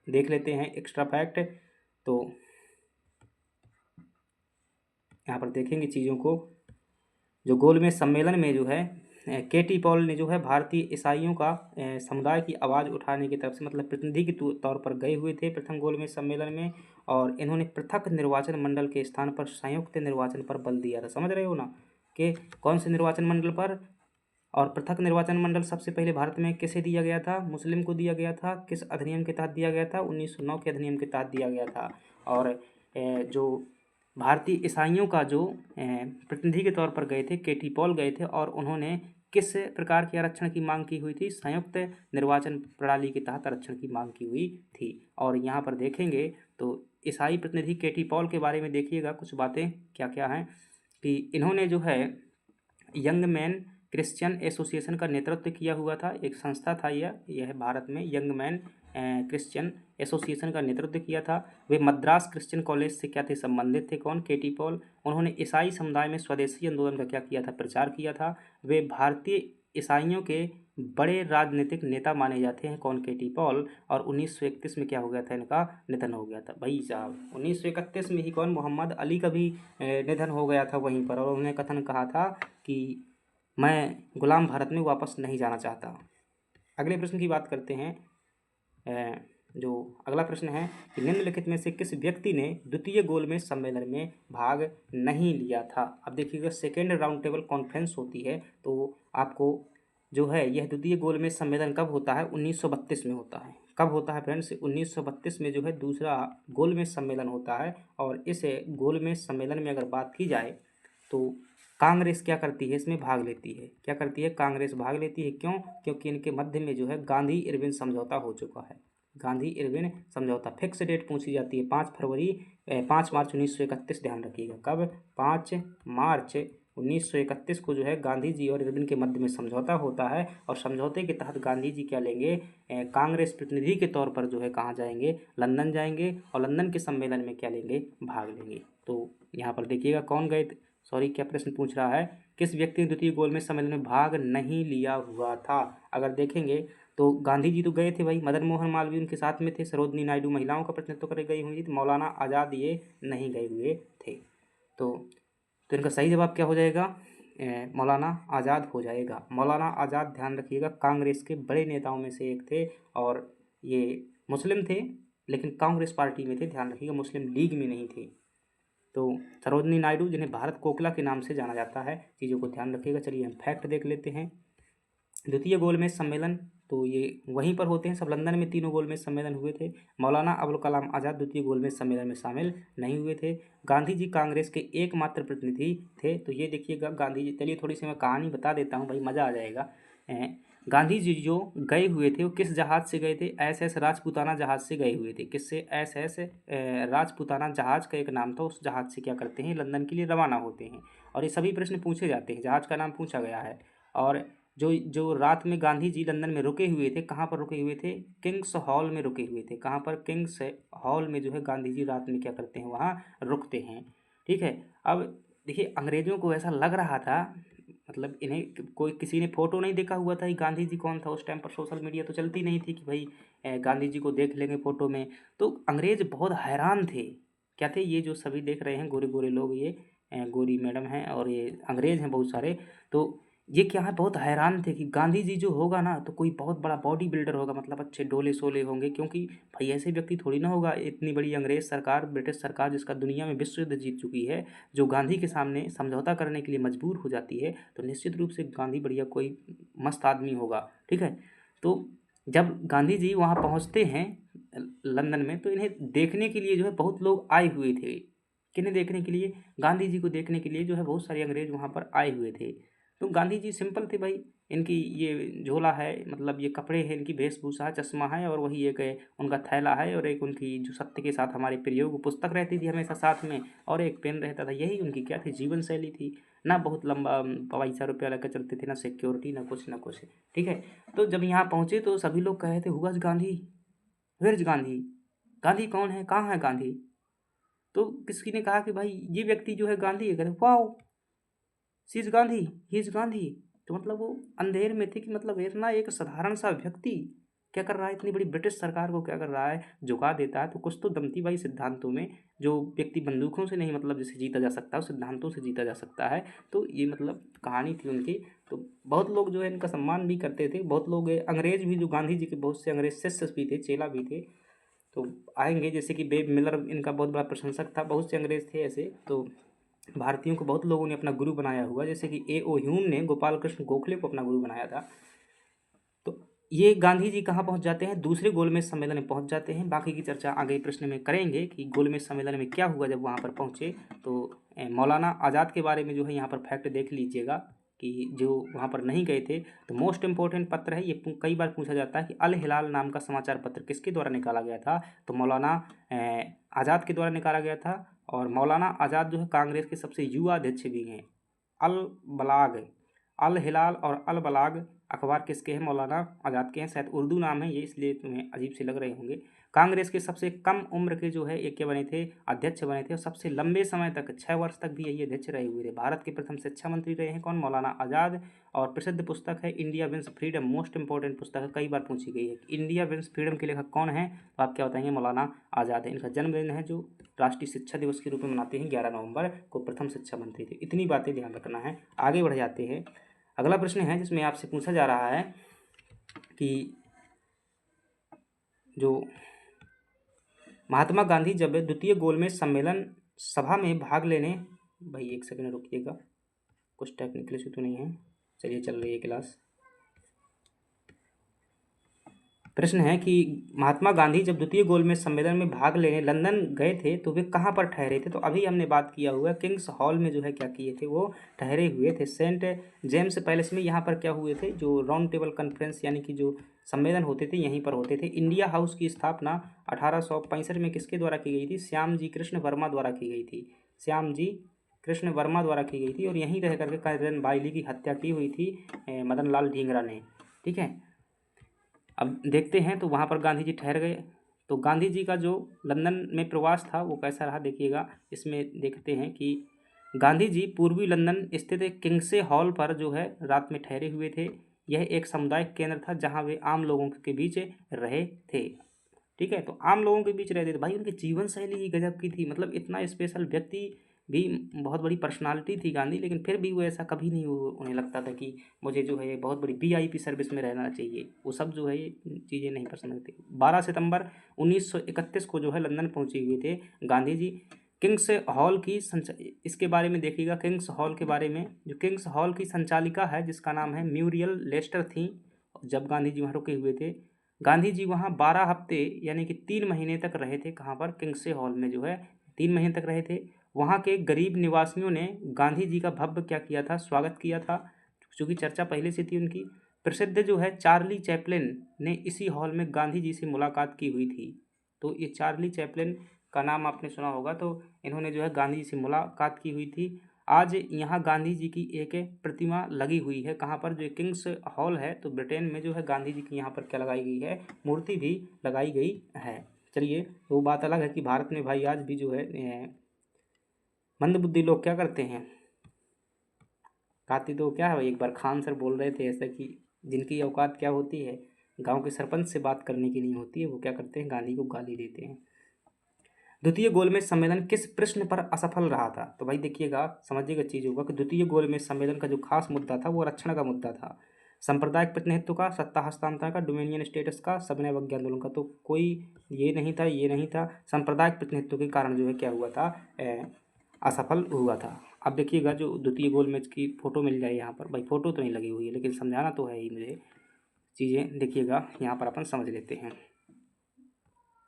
देख लेते हैं एक्स्ट्रा फैक्ट। तो यहाँ पर देखेंगे चीज़ों को। जो गोलमेज सम्मेलन में जो है केटी पॉल ने जो है भारतीय ईसाइयों का समुदाय की आवाज़ उठाने की तरफ से मतलब प्रतिनिधि के तौर पर गए हुए थे प्रथम गोलमेज सम्मेलन में। और इन्होंने पृथक निर्वाचन मंडल के स्थान पर संयुक्त निर्वाचन पर बल दिया था। समझ रहे हो ना कि कौन से निर्वाचन मंडल पर? और पृथक निर्वाचन मंडल सबसे पहले भारत में किसे दिया गया था? मुस्लिम को दिया गया था। किस अधिनियम के तहत दिया गया था? 1909 के अधिनियम के तहत दिया गया था। और जो भारतीय ईसाइयों का जो प्रतिनिधि के तौर पर गए थे केटी पॉल गए थे और उन्होंने किस प्रकार के आरक्षण की मांग की हुई थी? संयुक्त निर्वाचन प्रणाली के तहत आरक्षण की मांग की हुई थी। और यहाँ पर देखेंगे तो ईसाई प्रतिनिधि केटी पॉल के बारे में देखिएगा कुछ बातें क्या क्या हैं कि इन्होंने जो है यंग मैन क्रिश्चियन एसोसिएशन का नेतृत्व किया हुआ था। एक संस्था था यह भारत में यंग मैन क्रिश्चियन एसोसिएशन का नेतृत्व किया था। वे मद्रास क्रिश्चियन कॉलेज से क्या थे? संबंधित थे। कौन? केटी पॉल। उन्होंने ईसाई समुदाय में स्वदेशी आंदोलन का क्या किया था? प्रचार किया था। वे भारतीय ईसाइयों के बड़े राजनीतिक नेता माने जाते हैं। कौन? केटी पॉल। और 1931 में क्या हो गया था? इनका निधन हो गया था। भाई साहब 1931 में ही कौन? मोहम्मद अली का भी निधन हो गया था वहीं पर। और उन्होंने कथन कहा था कि मैं गुलाम भारत में वापस नहीं जाना चाहता। अगले प्रश्न की बात करते हैं। जो अगला प्रश्न है कि निम्नलिखित में से किस व्यक्ति ने द्वितीय गोलमेज सम्मेलन में भाग नहीं लिया था? अब देखिएगा सेकेंड राउंड टेबल कॉन्फ्रेंस होती है तो आपको जो है यह द्वितीय गोलमेज सम्मेलन कब होता है? 1932 में होता है। कब होता है फ्रेंड्स? 1932 में जो है दूसरा गोलमेज सम्मेलन होता है। और इस गोलमेज सम्मेलन में अगर बात की जाए तो कांग्रेस क्या करती है? इसमें भाग लेती है। क्या करती है? कांग्रेस भाग लेती है। क्यों? क्योंकि इनके मध्य में जो है गांधी इरविन समझौता हो चुका है। गांधी इरविन समझौता। फिक्स डेट पूछी जाती है 5 मार्च 1931। ध्यान रखिएगा कब? 5 मार्च 1931 को जो है गांधी जी और इरविन के मध्य में समझौता होता है। और समझौते के तहत गांधी जी क्या लेंगे? कांग्रेस प्रतिनिधि के तौर पर जो है कहाँ जाएंगे? लंदन जाएंगे। और लंदन के सम्मेलन में क्या लेंगे? भाग लेंगे। तो यहाँ पर देखिएगा कौन गए? सॉरी क्या प्रश्न पूछ रहा है? किस व्यक्ति ने द्वितीय गोलमेज सम्मेलन में भाग नहीं लिया हुआ था? अगर देखेंगे तो गांधी जी तो गए थे भाई, मदन मोहन मालवीय उनके साथ में थे, सरोजनी नायडू महिलाओं का प्रतिनिधित्व कर गई हुई थी, मौलाना आज़ाद ये नहीं गए हुए थे। तो इनका सही जवाब क्या हो जाएगा? मौलाना आज़ाद हो जाएगा। मौलाना आज़ाद ध्यान रखिएगा कांग्रेस के बड़े नेताओं में से एक थे। और ये मुस्लिम थे लेकिन कांग्रेस पार्टी में थे। ध्यान रखिएगा मुस्लिम लीग में नहीं थे। तो सरोजनी नायडू जिन्हें भारत कोकिला के नाम से जाना जाता है, चीज़ों को ध्यान रखिएगा। चलिए हम फैक्ट देख लेते हैं। द्वितीय गोलमेज सम्मेलन तो ये वहीं पर होते हैं सब। लंदन में तीनों गोलमेज सम्मेलन हुए थे। मौलाना अबुल कलाम आज़ाद द्वितीय गोलमेज सम्मेलन में शामिल नहीं हुए थे। गांधी जी कांग्रेस के एकमात्र प्रतिनिधि थे। तो ये देखिएगा गांधी जी, चलिए थोड़ी सी मैं कहानी बता देता हूँ भाई, मज़ा आ जाएगा। गांधी जी जो गए हुए थे वो किस जहाज़ से गए थे? SS राजपूताना जहाज़ से गए हुए थे। किससे? SS राजपूताना जहाज़ का एक नाम था। उस जहाज़ से क्या करते हैं, लंदन के लिए रवाना होते हैं। और ये सभी प्रश्न पूछे जाते हैं, जहाज़ का नाम पूछा गया है। और जो जो रात में गांधी जी लंदन में रुके हुए थे, कहाँ पर रुके हुए थे? किंग्स हॉल में रुके हुए थे। कहाँ पर? किंग्स हॉल में जो है गांधी जी रात में क्या करते हैं, वहाँ रुकते हैं। ठीक है। अब देखिए अंग्रेजों को ऐसा लग रहा था, मतलब इन्हें कोई किसी ने फ़ोटो नहीं देखा हुआ था कि गांधी जी कौन था। उस टाइम पर सोशल मीडिया तो चलती नहीं थी कि भाई गांधी जी को देख लेंगे फ़ोटो में। तो अंग्रेज़ बहुत हैरान थे। क्या थे? ये जो सभी देख रहे हैं गोरे गोरे लोग, ये गोरी मैडम हैं और ये अंग्रेज़ हैं बहुत सारे। तो ये क्या है, बहुत हैरान थे कि गांधी जी जो होगा ना तो कोई बहुत बड़ा बॉडी बिल्डर होगा, मतलब अच्छे डोले सोले होंगे। क्योंकि भाई ऐसे व्यक्ति थोड़ी ना होगा, इतनी बड़ी अंग्रेज़ सरकार, ब्रिटिश सरकार जिसका दुनिया में विश्व युद्ध जीत चुकी है, जो गांधी के सामने समझौता करने के लिए मजबूर हो जाती है, तो निश्चित रूप से गांधी बढ़िया कोई मस्त आदमी होगा। ठीक है। तो जब गांधी जी वहाँ पहुँचते हैं लंदन में, तो इन्हें देखने के लिए जो है बहुत लोग आए हुए थे। किन्हें देखने के लिए? गांधी जी को देखने के लिए जो है बहुत सारे अंग्रेज वहाँ पर आए हुए थे। तो गांधी जी सिंपल थे भाई। इनकी ये झोला है, मतलब ये कपड़े हैं, इनकी वेशभूषा, चश्मा है, और वही एक उनका थैला है, और एक उनकी जो सत्य के साथ हमारे प्रयोग पुस्तक रहती थी हमेशा साथ में, और एक पेन रहता था। यही उनकी क्या थी, जीवन शैली थी। ना बहुत लंबा पैसा रुपया लेकर चलते थे, ना सिक्योरिटी, ना कुछ ना कुछ। ठीक है। तो जब यहाँ पहुँचे तो सभी लोग कहे थे, हुआ गांधी, वेयर इज गांधी, गांधी कौन है, कहाँ है गांधी? तो किसी ने कहा कि भाई ये व्यक्ति जो है गांधी है। कहते वाह, she is Gandhi, he is Gandhi. तो मतलब वो अंधेर में थे कि मतलब इतना एक साधारण सा व्यक्ति क्या कर रहा है, इतनी बड़ी ब्रिटिश सरकार को क्या कर रहा है, झुका देता है। तो कुछ तो दम थी भाई सिद्धांतों में। जो व्यक्ति बंदूकों से नहीं, मतलब जैसे जीता जा सकता है, सिद्धांतों से जीता जा सकता है। तो ये मतलब कहानी थी उनकी। तो बहुत लोग जो है इनका सम्मान भी करते थे। बहुत लोग अंग्रेज भी, जो गांधी जी के बहुत से अंग्रेज शिष्य भी थे, चेला भी थे, तो आएंगे। जैसे कि बेब मिलर इनका बहुत बड़ा प्रशंसक था। बहुत से अंग्रेज थे ऐसे। तो भारतीयों को बहुत लोगों ने अपना गुरु बनाया हुआ, जैसे कि A.O. ह्यूम ने गोपाल कृष्ण गोखले को अपना गुरु बनाया था। तो ये गांधी जी कहाँ पहुँच जाते हैं, दूसरे गोलमेज सम्मेलन में पहुँच जाते हैं। बाकी की चर्चा आगे प्रश्न में करेंगे कि गोलमेज सम्मेलन में क्या हुआ जब वहाँ पर पहुँचे। तो मौलाना आज़ाद के बारे में जो है यहाँ पर फैक्ट देख लीजिएगा कि जो वहाँ पर नहीं गए थे। तो मोस्ट इम्पोर्टेंट पत्र है ये, कई बार पूछा जाता है कि अल हिलाल नाम का समाचार पत्र किसके द्वारा निकाला गया था? तो मौलाना आज़ाद के द्वारा निकाला गया था। और मौलाना आज़ाद जो है कांग्रेस के सबसे युवा अध्यक्ष भी हैं। अल बलाग, अल हिलाल और अल बलाग अखबार किसके हैं? मौलाना आज़ाद के हैं। शायद उर्दू नाम है ये, इसलिए तुम्हें अजीब से लग रहे होंगे। कांग्रेस के सबसे कम उम्र के जो है एक क्या बने थे, अध्यक्ष बने थे। और सबसे लंबे समय तक 6 वर्ष तक भी यही अध्यक्ष रहे हुए थे। भारत के प्रथम शिक्षा मंत्री रहे हैं कौन? मौलाना आज़ाद। और प्रसिद्ध पुस्तक है India wins freedom, most important पुस्तक है, कई बार पूछी गई है। इंडिया विंस फ्रीडम के लेखक कौन है? तो आप क्या बताएंगे? मौलाना आज़ाद है। इनका जन्मदिन है जो राष्ट्रीय शिक्षा दिवस के रूप में मनाते हैं, 11 नवंबर को प्रथम शिक्षा मंत्री थे। इतनी बातें ध्यान रखना है। आगे बढ़ जाते हैं। अगला प्रश्न है जिसमें आपसे पूछा जा रहा है कि जो महात्मा गांधी जब द्वितीय गोलमेज सम्मेलन सभा में भाग लेने, भाई एक सेकंड रुकिएगा, कुछ टेक्निकल इशू तो नहीं है, चलिए चल रही है क्लास। प्रश्न है कि महात्मा गांधी जब द्वितीय गोलमेज सम्मेलन में भाग लेने लंदन गए थे तो वे कहाँ पर ठहरे थे? तो अभी हमने बात किया हुआ किंग्स हॉल में जो है क्या किए थे, वो ठहरे हुए थे। सेंट जेम्स पैलेस में यहाँ पर क्या हुए थे, जो राउंड टेबल कॉन्फ्रेंस यानी कि जो सम्मेलन होते थे यहीं पर होते थे। इंडिया हाउस की स्थापना 1865 में किसके द्वारा की गई थी? श्याम जी कृष्ण वर्मा द्वारा की गई थी। श्याम जी कृष्ण वर्मा द्वारा की गई थी। और यहीं रह करके कर्नल बाइली की हत्या की हुई थी मदन लाल ढींगरा ने। ठीक है। अब देखते हैं तो वहाँ पर गांधी जी ठहर गए। तो गांधी जी का जो लंदन में प्रवास था वो कैसा रहा देखिएगा। इसमें देखते हैं कि गांधी जी पूर्वी लंदन स्थित एक किंग्से हॉल पर जो है रात में ठहरे हुए थे। यह एक सामुदायिक केंद्र था जहाँ वे आम लोगों के बीच रहे थे। ठीक है। तो आम लोगों के बीच रहते थे भाई। उनकी जीवन शैली ही गजब की थी, मतलब इतना स्पेशल व्यक्ति भी, बहुत बड़ी पर्सनालिटी थी गांधी, लेकिन फिर भी वो ऐसा कभी नहीं, वो उन्हें लगता था कि मुझे जो है बहुत बड़ी VIP सर्विस में रहना चाहिए। वो सब जो है ये चीज़ें नहीं पसंद थी। 12 सितंबर 1931 को जो है लंदन पहुंचे हुए थे गांधी जी। किंग्स हॉल की इसके बारे में देखिएगा। किंग्स हॉल के बारे में, जो किंग्स हॉल की संचालिका है जिसका नाम है म्यूरियल लेस्टर थी, जब गांधी जी वहाँ रुके हुए थे, गांधी जी वहाँ 12 हफ्ते यानी कि 3 महीने तक रहे थे। कहाँ पर? किंग्से हॉल में जो है 3 महीने तक रहे थे। वहाँ के गरीब निवासियों ने गांधी जी का भव्य क्या किया था? स्वागत किया था, चूँकि चर्चा पहले से थी उनकी। प्रसिद्ध जो है चार्ली चैपलिन ने इसी हॉल में गांधी जी से मुलाकात की हुई थी। तो ये चार्ली चैपलिन का नाम आपने सुना होगा। तो इन्होंने जो है गांधी जी से मुलाकात की हुई थी। आज यहाँ गांधी जी की एक प्रतिमा लगी हुई है। कहाँ पर? जो किंग्स हॉल है, तो ब्रिटेन में जो है गांधी जी की यहाँ पर क्या लगाई गई है? मूर्ति भी लगाई गई है। चलिए, वो बात अलग है कि भारत में भाई आज भी जो है मंदबुद्धि लोग क्या करते हैं, खाती तो क्या है भाई, एक बार खान सर बोल रहे थे ऐसा कि जिनकी औकात क्या होती है, गांव के सरपंच से बात करने की नहीं होती है, वो क्या करते हैं? गांधी को गाली देते हैं। द्वितीय गोलमेज सम्मेलन किस प्रश्न पर असफल रहा था? तो भाई देखिएगा, समझिएगा चीज़ होगा कि द्वितीय गोलमेज सम्मेलन का जो खास मुद्दा था वो आरक्षण का मुद्दा था। सांप्रदायिक प्रतिनिधित्व का, सत्ता हस्तांतरण का, डोमिनियन स्टेटस का, सविनय अवज्ञा आंदोलन का। तो कोई ये नहीं था, ये नहीं था। सांप्रदायिक प्रतिनिधित्व के कारण जो है क्या हुआ था? असफल हुआ था। अब देखिएगा, जो द्वितीय गोलमेज की फ़ोटो मिल जाए यहाँ पर, भाई फ़ोटो तो नहीं लगी हुई है लेकिन समझाना तो है ही मुझे चीज़ें। देखिएगा यहाँ पर अपन समझ लेते हैं।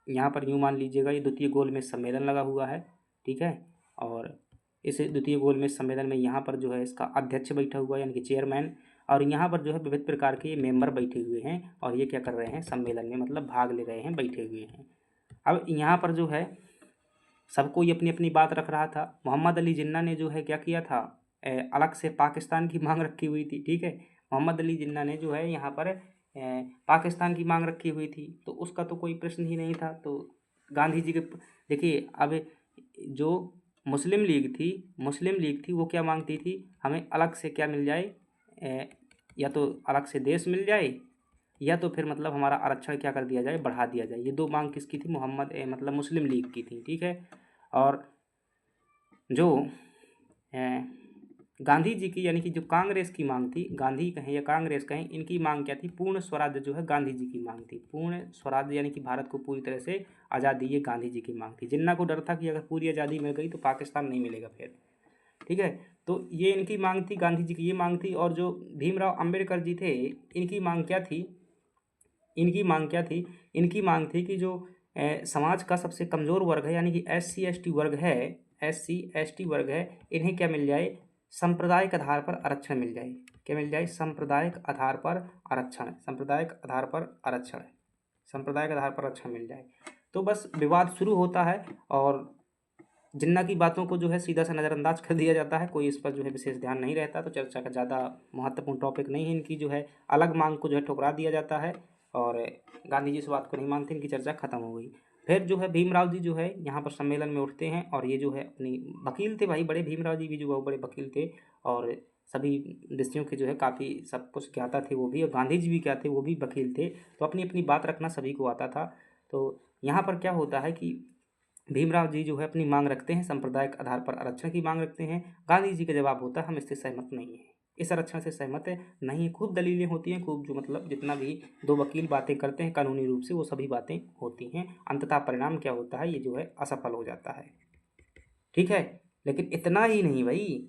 यहाँ पर यूँ मान लीजिएगा ये द्वितीय गोलमेज सम्मेलन लगा हुआ है, ठीक है। और इस द्वितीय गोलमेज सम्मेलन में यहाँ पर जो है इसका अध्यक्ष बैठा हुआ है यानी कि चेयरमैन, और यहाँ पर जो है विविध प्रकार के मेंबर बैठे हुए हैं और ये क्या कर रहे हैं? सम्मेलन में मतलब भाग ले रहे हैं, बैठे हुए हैं। अब यहाँ पर जो है सबको ये अपनी अपनी बात रख रहा था। मोहम्मद अली जिन्ना ने जो है क्या किया था? अलग से पाकिस्तान की मांग रखी हुई थी, ठीक है। मोहम्मद अली जिन्ना ने जो है यहाँ पर पाकिस्तान की मांग रखी हुई थी, तो उसका तो कोई प्रश्न ही नहीं था। तो गांधी जी के देखिए, अब जो मुस्लिम लीग थी वो क्या मांगती थी? हमें अलग से क्या मिल जाए, या तो अलग से देश मिल जाए या तो फिर मतलब हमारा आरक्षण क्या कर दिया जाए? बढ़ा दिया जाए। ये 2 मांग किसकी थी? मतलब मुस्लिम लीग की थी, ठीक है। और जो गांधी जी की यानी कि जो कांग्रेस की मांग थी, गांधी कहें या कांग्रेस कहें, इनकी मांग क्या थी? पूर्ण स्वराज्य जो है गांधी जी की मांग थी। पूर्ण स्वराज्य यानी कि भारत को पूरी तरह से आज़ादी, ये गांधी जी की मांग थी। जिन्ना को डर था कि अगर पूरी आज़ादी मिल गई तो पाकिस्तान नहीं मिलेगा फिर, ठीक है। तो ये इनकी मांग थी, गांधी जी की ये मांग थी। और जो भीमराव अम्बेडकर जी थे, इनकी मांग क्या थी? इनकी मांग थी कि जो समाज का सबसे कमज़ोर वर्ग है यानी कि एस सी एस टी वर्ग है, इन्हें क्या मिल जाए? सांप्रदायिक आधार पर आरक्षण मिल जाए। क्या मिल जाए? सांप्रदायिक आधार पर आरक्षण, मिल जाए। तो बस विवाद शुरू होता है और जिन्ना की बातों को जो है सीधा सा नज़रअंदाज कर दिया जाता है। कोई इस पर जो है विशेष ध्यान नहीं रहता। तो चर्चा का ज़्यादा महत्वपूर्ण टॉपिक नहीं है। इनकी जो है अलग मांग को जो है ठुकरा दिया जाता है और गांधी जी इस बात को नहीं मानते, इनकी चर्चा खत्म हो गई। फिर जो है भीमराव जी जो है यहाँ पर सम्मेलन में उठते हैं और ये जो है अपनी वकील थे भाई, बड़े भीमराव जी भी जो है बड़े वकील थे और सभी विषयों के जो है काफ़ी सब कुछ ज्ञाता थे वो भी, और गांधी जी भी क्या थे? वो भी वकील थे। तो अपनी अपनी बात रखना सभी को आता था। तो यहाँ पर क्या होता है कि भीमराव जी जो है अपनी मांग रखते हैं, सांप्रदायिक आधार पर आरक्षण की मांग रखते हैं। गांधी जी का जवाब होता है हम इससे सहमत नहीं हैं, इस आरक्षण से सहमत है नहीं है। खूब दलीलें होती हैं, खूब जो मतलब जितना भी 2 वकील बातें करते हैं कानूनी रूप से, वो सभी बातें होती हैं। अंततः परिणाम क्या होता है? ये जो है असफल हो जाता है, ठीक है। लेकिन इतना ही नहीं भाई,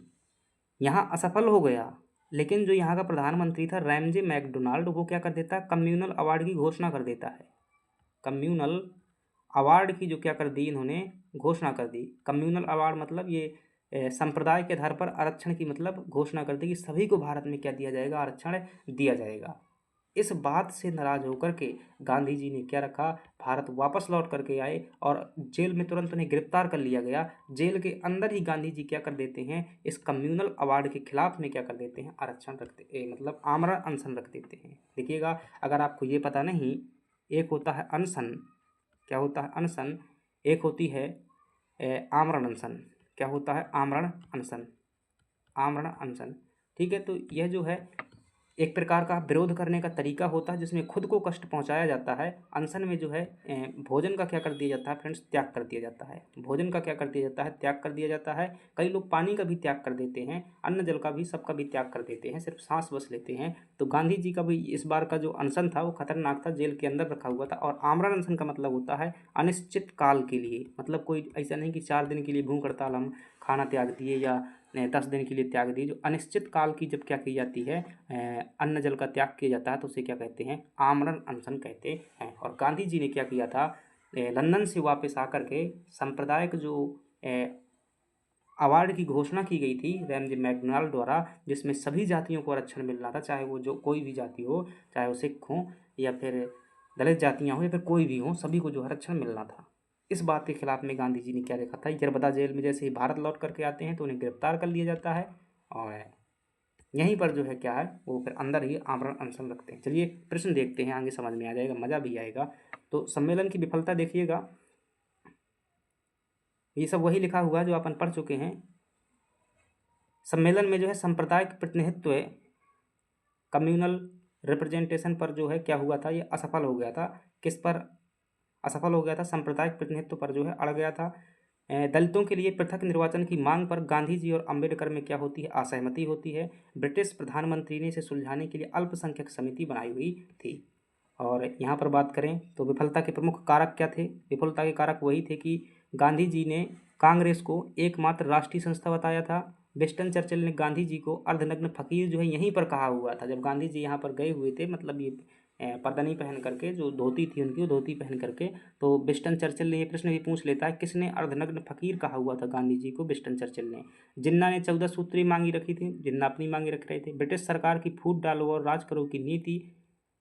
यहाँ असफल हो गया, लेकिन जो यहाँ का प्रधानमंत्री था रैमजे मैकडोनाल्ड, वो क्या कर देता है? कम्युनल अवार्ड की घोषणा कर देता है। कम्युनल अवार्ड की जो क्या कर दी इन्होंने? घोषणा कर दी। कम्युनल अवार्ड मतलब ये संप्रदाय के आधार पर आरक्षण की मतलब घोषणा कर दी कि सभी को भारत में क्या दिया जाएगा? आरक्षण दिया जाएगा। इस बात से नाराज होकर के गांधी जी ने क्या रखा? भारत वापस लौट करके आए और जेल में तुरंत उन्हें गिरफ्तार कर लिया गया। जेल के अंदर ही गांधी जी क्या कर देते हैं? इस कम्युनल अवार्ड के खिलाफ में क्या कर देते हैं? आरक्षण मतलब आमरण अनशन रख देते हैं। देखिएगा, अगर आपको ये पता नहीं, एक होता है अनशन, क्या होता है? अनशन। एक होती है आमरण अनशन। क्या होता है? आमरण अनशन, ठीक है। तो यह जो है एक प्रकार का विरोध करने का तरीका होता है जिसमें खुद को कष्ट पहुंचाया जाता है। अनशन में जो है भोजन का क्या कर दिया जाता है फ्रेंड्स? त्याग कर दिया जाता है। भोजन का क्या कर दिया जाता है? त्याग कर दिया जाता है। कई लोग पानी का भी त्याग कर देते हैं, अन्न जल का भी, सबका भी त्याग कर देते हैं, सिर्फ सांस बस लेते हैं। तो गांधी जी का भी इस बार का जो अनशन था वो खतरनाक था, जेल के अंदर रखा हुआ था। और आमरण अनशन का मतलब होता है अनिश्चित काल के लिए, मतलब कोई ऐसा नहीं कि 4 दिन के लिए भूख हड़ताल हम खाना त्याग दिए या 10 दिन के लिए त्याग दी। जो अनिश्चित काल की जब क्या की जाती है, अन्न जल का त्याग किया जाता है, तो उसे क्या कहते हैं, आमरण अनशन कहते हैं। और गांधी जी ने क्या किया था, लंदन से वापस आकर के सांप्रदायिक जो अवार्ड की घोषणा की गई थी रैमजे मैकडॉनल्ड द्वारा, जिसमें सभी जातियों को आरक्षण मिलना था, चाहे वो जो कोई भी जाति हो, चाहे वो सिख हो या फिर दलित जातियाँ हो या फिर कोई भी हो, सभी को जो आरक्षण मिलना था। इस बात के खिलाफ में गांधी जी ने क्या लिखा था, यरबदा जेल में जैसे ही भारत लौट करके आते हैं तो उन्हें गिरफ्तार कर लिया जाता है और यहीं पर जो है क्या है, वो फिर अंदर ही आमरण अनशन रखते हैं। चलिए प्रश्न देखते हैं, आगे समझ में आ जाएगा, मज़ा भी आएगा। तो सम्मेलन की विफलता देखिएगा, ये सब वही लिखा हुआ है जो अपन पढ़ चुके हैं। सम्मेलन में जो है सांप्रदायिक प्रतिनिधित्व, कम्युनल रिप्रेजेंटेशन पर जो है क्या हुआ था, ये असफल हो गया था। किस पर असफल हो गया था, सांप्रदायिक प्रतिनिधित्व पर जो है अड़ गया था। दलितों के लिए पृथक निर्वाचन की मांग पर गांधी जी और अंबेडकर में क्या होती है, असहमति होती है। ब्रिटिश प्रधानमंत्री ने इसे सुलझाने के लिए अल्पसंख्यक समिति बनाई हुई थी। और यहाँ पर बात करें तो विफलता के प्रमुख कारक क्या थे, विफलता के कारक वही थे कि गांधी जी ने कांग्रेस को एकमात्र राष्ट्रीय संस्था बताया था। विंस्टन चर्चिल ने गांधी जी को अर्धनग्न फकीर जो है यहीं पर कहा हुआ था, जब गांधी जी यहाँ पर गए हुए थे, मतलब ये पर्दा नहीं पहन करके, जो धोती थी उनकी, वो धोती पहन करके, तो विंस्टन चर्चिल ने ये प्रश्न भी पूछ लेता है, किसने अर्धनग्न फकीर कहा हुआ था गांधी जी को, विंस्टन चर्चिल ने। जिन्ना ने 14 सूत्री मांगी रखी थी, जिन्ना अपनी मांगी रख रहे थे। ब्रिटिश सरकार की फूट डालो और राज करो की नीति,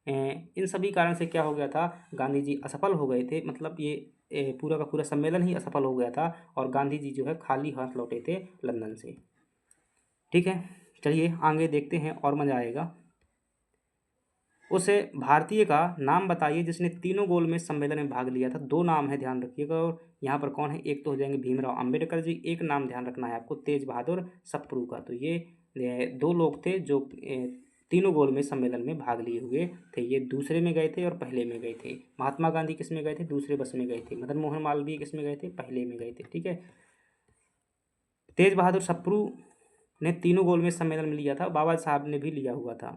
इन सभी कारण से क्या हो गया था, गांधी जी असफल हो गए थे, मतलब ये पूरा का पूरा सम्मेलन ही असफल हो गया था और गांधी जी जो है खाली हाथ लौटे थे लंदन से। ठीक है, चलिए आगे देखते हैं और मज़ा आएगा। उस भारतीय का नाम बताइए जिसने तीनों गोल में सम्मेलन में भाग लिया था। दो नाम है, ध्यान रखिएगा, और यहाँ पर कौन है, एक तो हो जाएंगे भीमराव अंबेडकर जी, एक नाम ध्यान रखना है आपको, तेज बहादुर सप्रू का। तो ये दो लोग थे जो तीनों गोल में सम्मेलन में भाग लिए हुए थे। ये दूसरे में गए थे और पहले में गए थे। महात्मा गांधी किस में गए थे, दूसरे बस में गए थे। मदन मोहन मालवीय किस में गए थे, पहले में गए थे। ठीक है, तेज बहादुर सप्रू ने तीनों गोल में सम्मेलन में लिया था, बाबा साहब ने भी लिया हुआ था।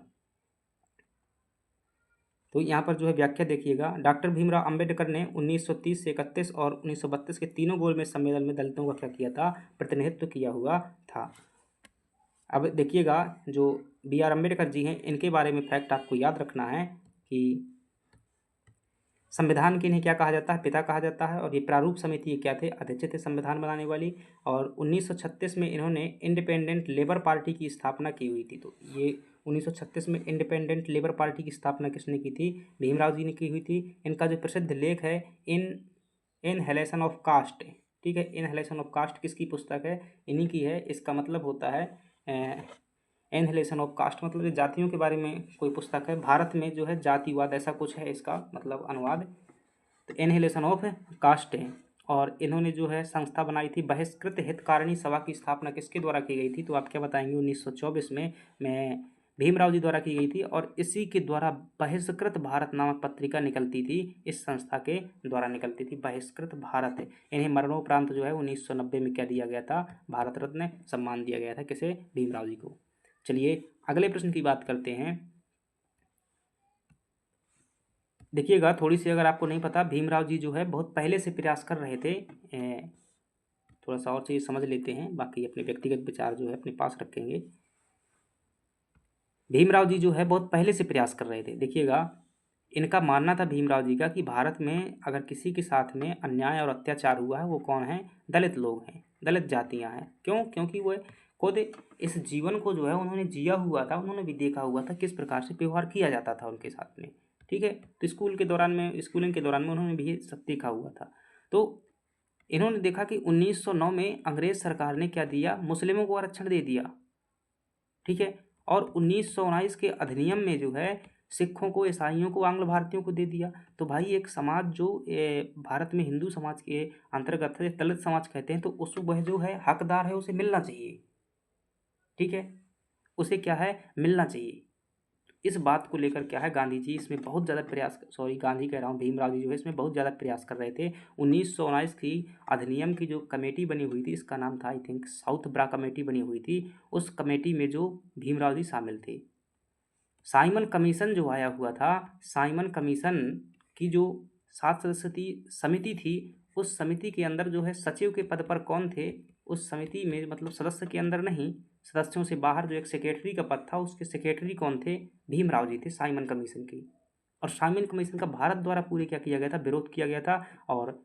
तो यहाँ पर जो है व्याख्या देखिएगा, डॉक्टर भीमराव अंबेडकर ने 1930 से 31 और 1932 के तीनों गोल में सम्मेलन में दलितों का क्या किया था, प्रतिनिधित्व किया हुआ था। अब देखिएगा, जो B.R. अम्बेडकर जी हैं, इनके बारे में फैक्ट आपको याद रखना है कि संविधान के इन्हें क्या कहा जाता है, पिता कहा जाता है। और ये प्रारूप समिति ये क्या थे, अध्यक्ष थे संविधान बनाने वाली। और 1936 में इन्होंने इंडिपेंडेंट लेबर पार्टी की स्थापना की हुई थी। तो ये 1936 में इंडिपेंडेंट लेबर पार्टी की स्थापना किसने की थी, भीमराव जी ने की हुई थी। इनका जो प्रसिद्ध लेख है इनहेलेशन ऑफ कास्ट, ठीक है, इनहेलेशन ऑफ कास्ट किसकी पुस्तक है, इन्हीं की है। इसका मतलब होता है इनहेलेशन ऑफ कास्ट, मतलब जातियों के बारे में कोई पुस्तक है। भारत में जो है जातिवाद, ऐसा कुछ है इसका मतलब अनुवाद। तो इनहेलेशन ऑफ कास्ट है। और इन्होंने जो है संस्था बनाई थी बहिष्कृत हितकारिणी सभा की स्थापना किसके द्वारा की गई थी, तो आप क्या बताएंगे, 1924 में भीमराव जी द्वारा की गई थी। और इसी के द्वारा बहिष्कृत भारत नामक पत्रिका निकलती थी, इस संस्था के द्वारा निकलती थी, बहिष्कृत भारत। इन्हें मरणोपरांत जो है 1990 में क्या दिया गया था, भारत रत्न सम्मान दिया गया था, किसे, भीमराव जी को। चलिए अगले प्रश्न की बात करते हैं। देखिएगा, थोड़ी सी अगर आपको नहीं पता, भीमराव जी जो है बहुत पहले से प्रयास कर रहे थे। थोड़ा सा और चीज़ समझ लेते हैं, बाकी अपने व्यक्तिगत विचार जो है अपने पास रखेंगे। भीमराव जी जो है बहुत पहले से प्रयास कर रहे थे। देखिएगा, इनका मानना था भीमराव जी का कि भारत में अगर किसी के साथ में अन्याय और अत्याचार हुआ है, वो कौन है, दलित लोग हैं, दलित जातियां हैं। क्यों, क्योंकि वो खुद इस जीवन को जो है उन्होंने जिया हुआ था, उन्होंने भी देखा हुआ था किस प्रकार से व्यवहार किया जाता था उनके साथ में। ठीक है, तो स्कूलिंग के दौरान में उन्होंने भी ये सब देखा हुआ था। तो इन्होंने देखा कि 1909 में अंग्रेज सरकार ने क्या दिया, मुस्लिमों को आरक्षण दे दिया। ठीक है, और 1919 के अधिनियम में जो है सिखों को, ईसाइयों को, आंग्ल भारतीयों को दे दिया। तो भाई एक समाज जो भारत में हिंदू समाज के अंतर्गत है, दलित समाज कहते हैं, तो उस वह जो है हकदार है, उसे मिलना चाहिए। ठीक है, उसे क्या है, मिलना चाहिए। इस बात को लेकर क्या है, गांधी जी इसमें बहुत ज़्यादा प्रयास, सॉरी गांधी कह रहा हूँ, भीमराव जी जो है इसमें बहुत ज़्यादा प्रयास कर रहे थे। 1919 की अधिनियम की जो कमेटी बनी हुई थी, इसका नाम था I think south bra committee बनी हुई थी। उस कमेटी में जो भीमराव जी शामिल थे। साइमन कमीशन जो आया हुआ था, साइमन कमीशन की जो 7 सदस्यीय समिति थी, उस समिति के अंदर जो है सचिव के पद पर कौन थे, उस समिति में मतलब सदस्य के अंदर नहीं, सदस्यों से बाहर जो एक सेक्रेटरी का पद था, उसके सेक्रेटरी कौन थे? भीमराव जी थे, साइमन कमीशन के। और साइमन कमीशन का भारत द्वारा पूरे क्या किया गया था? विरोध किया गया था। और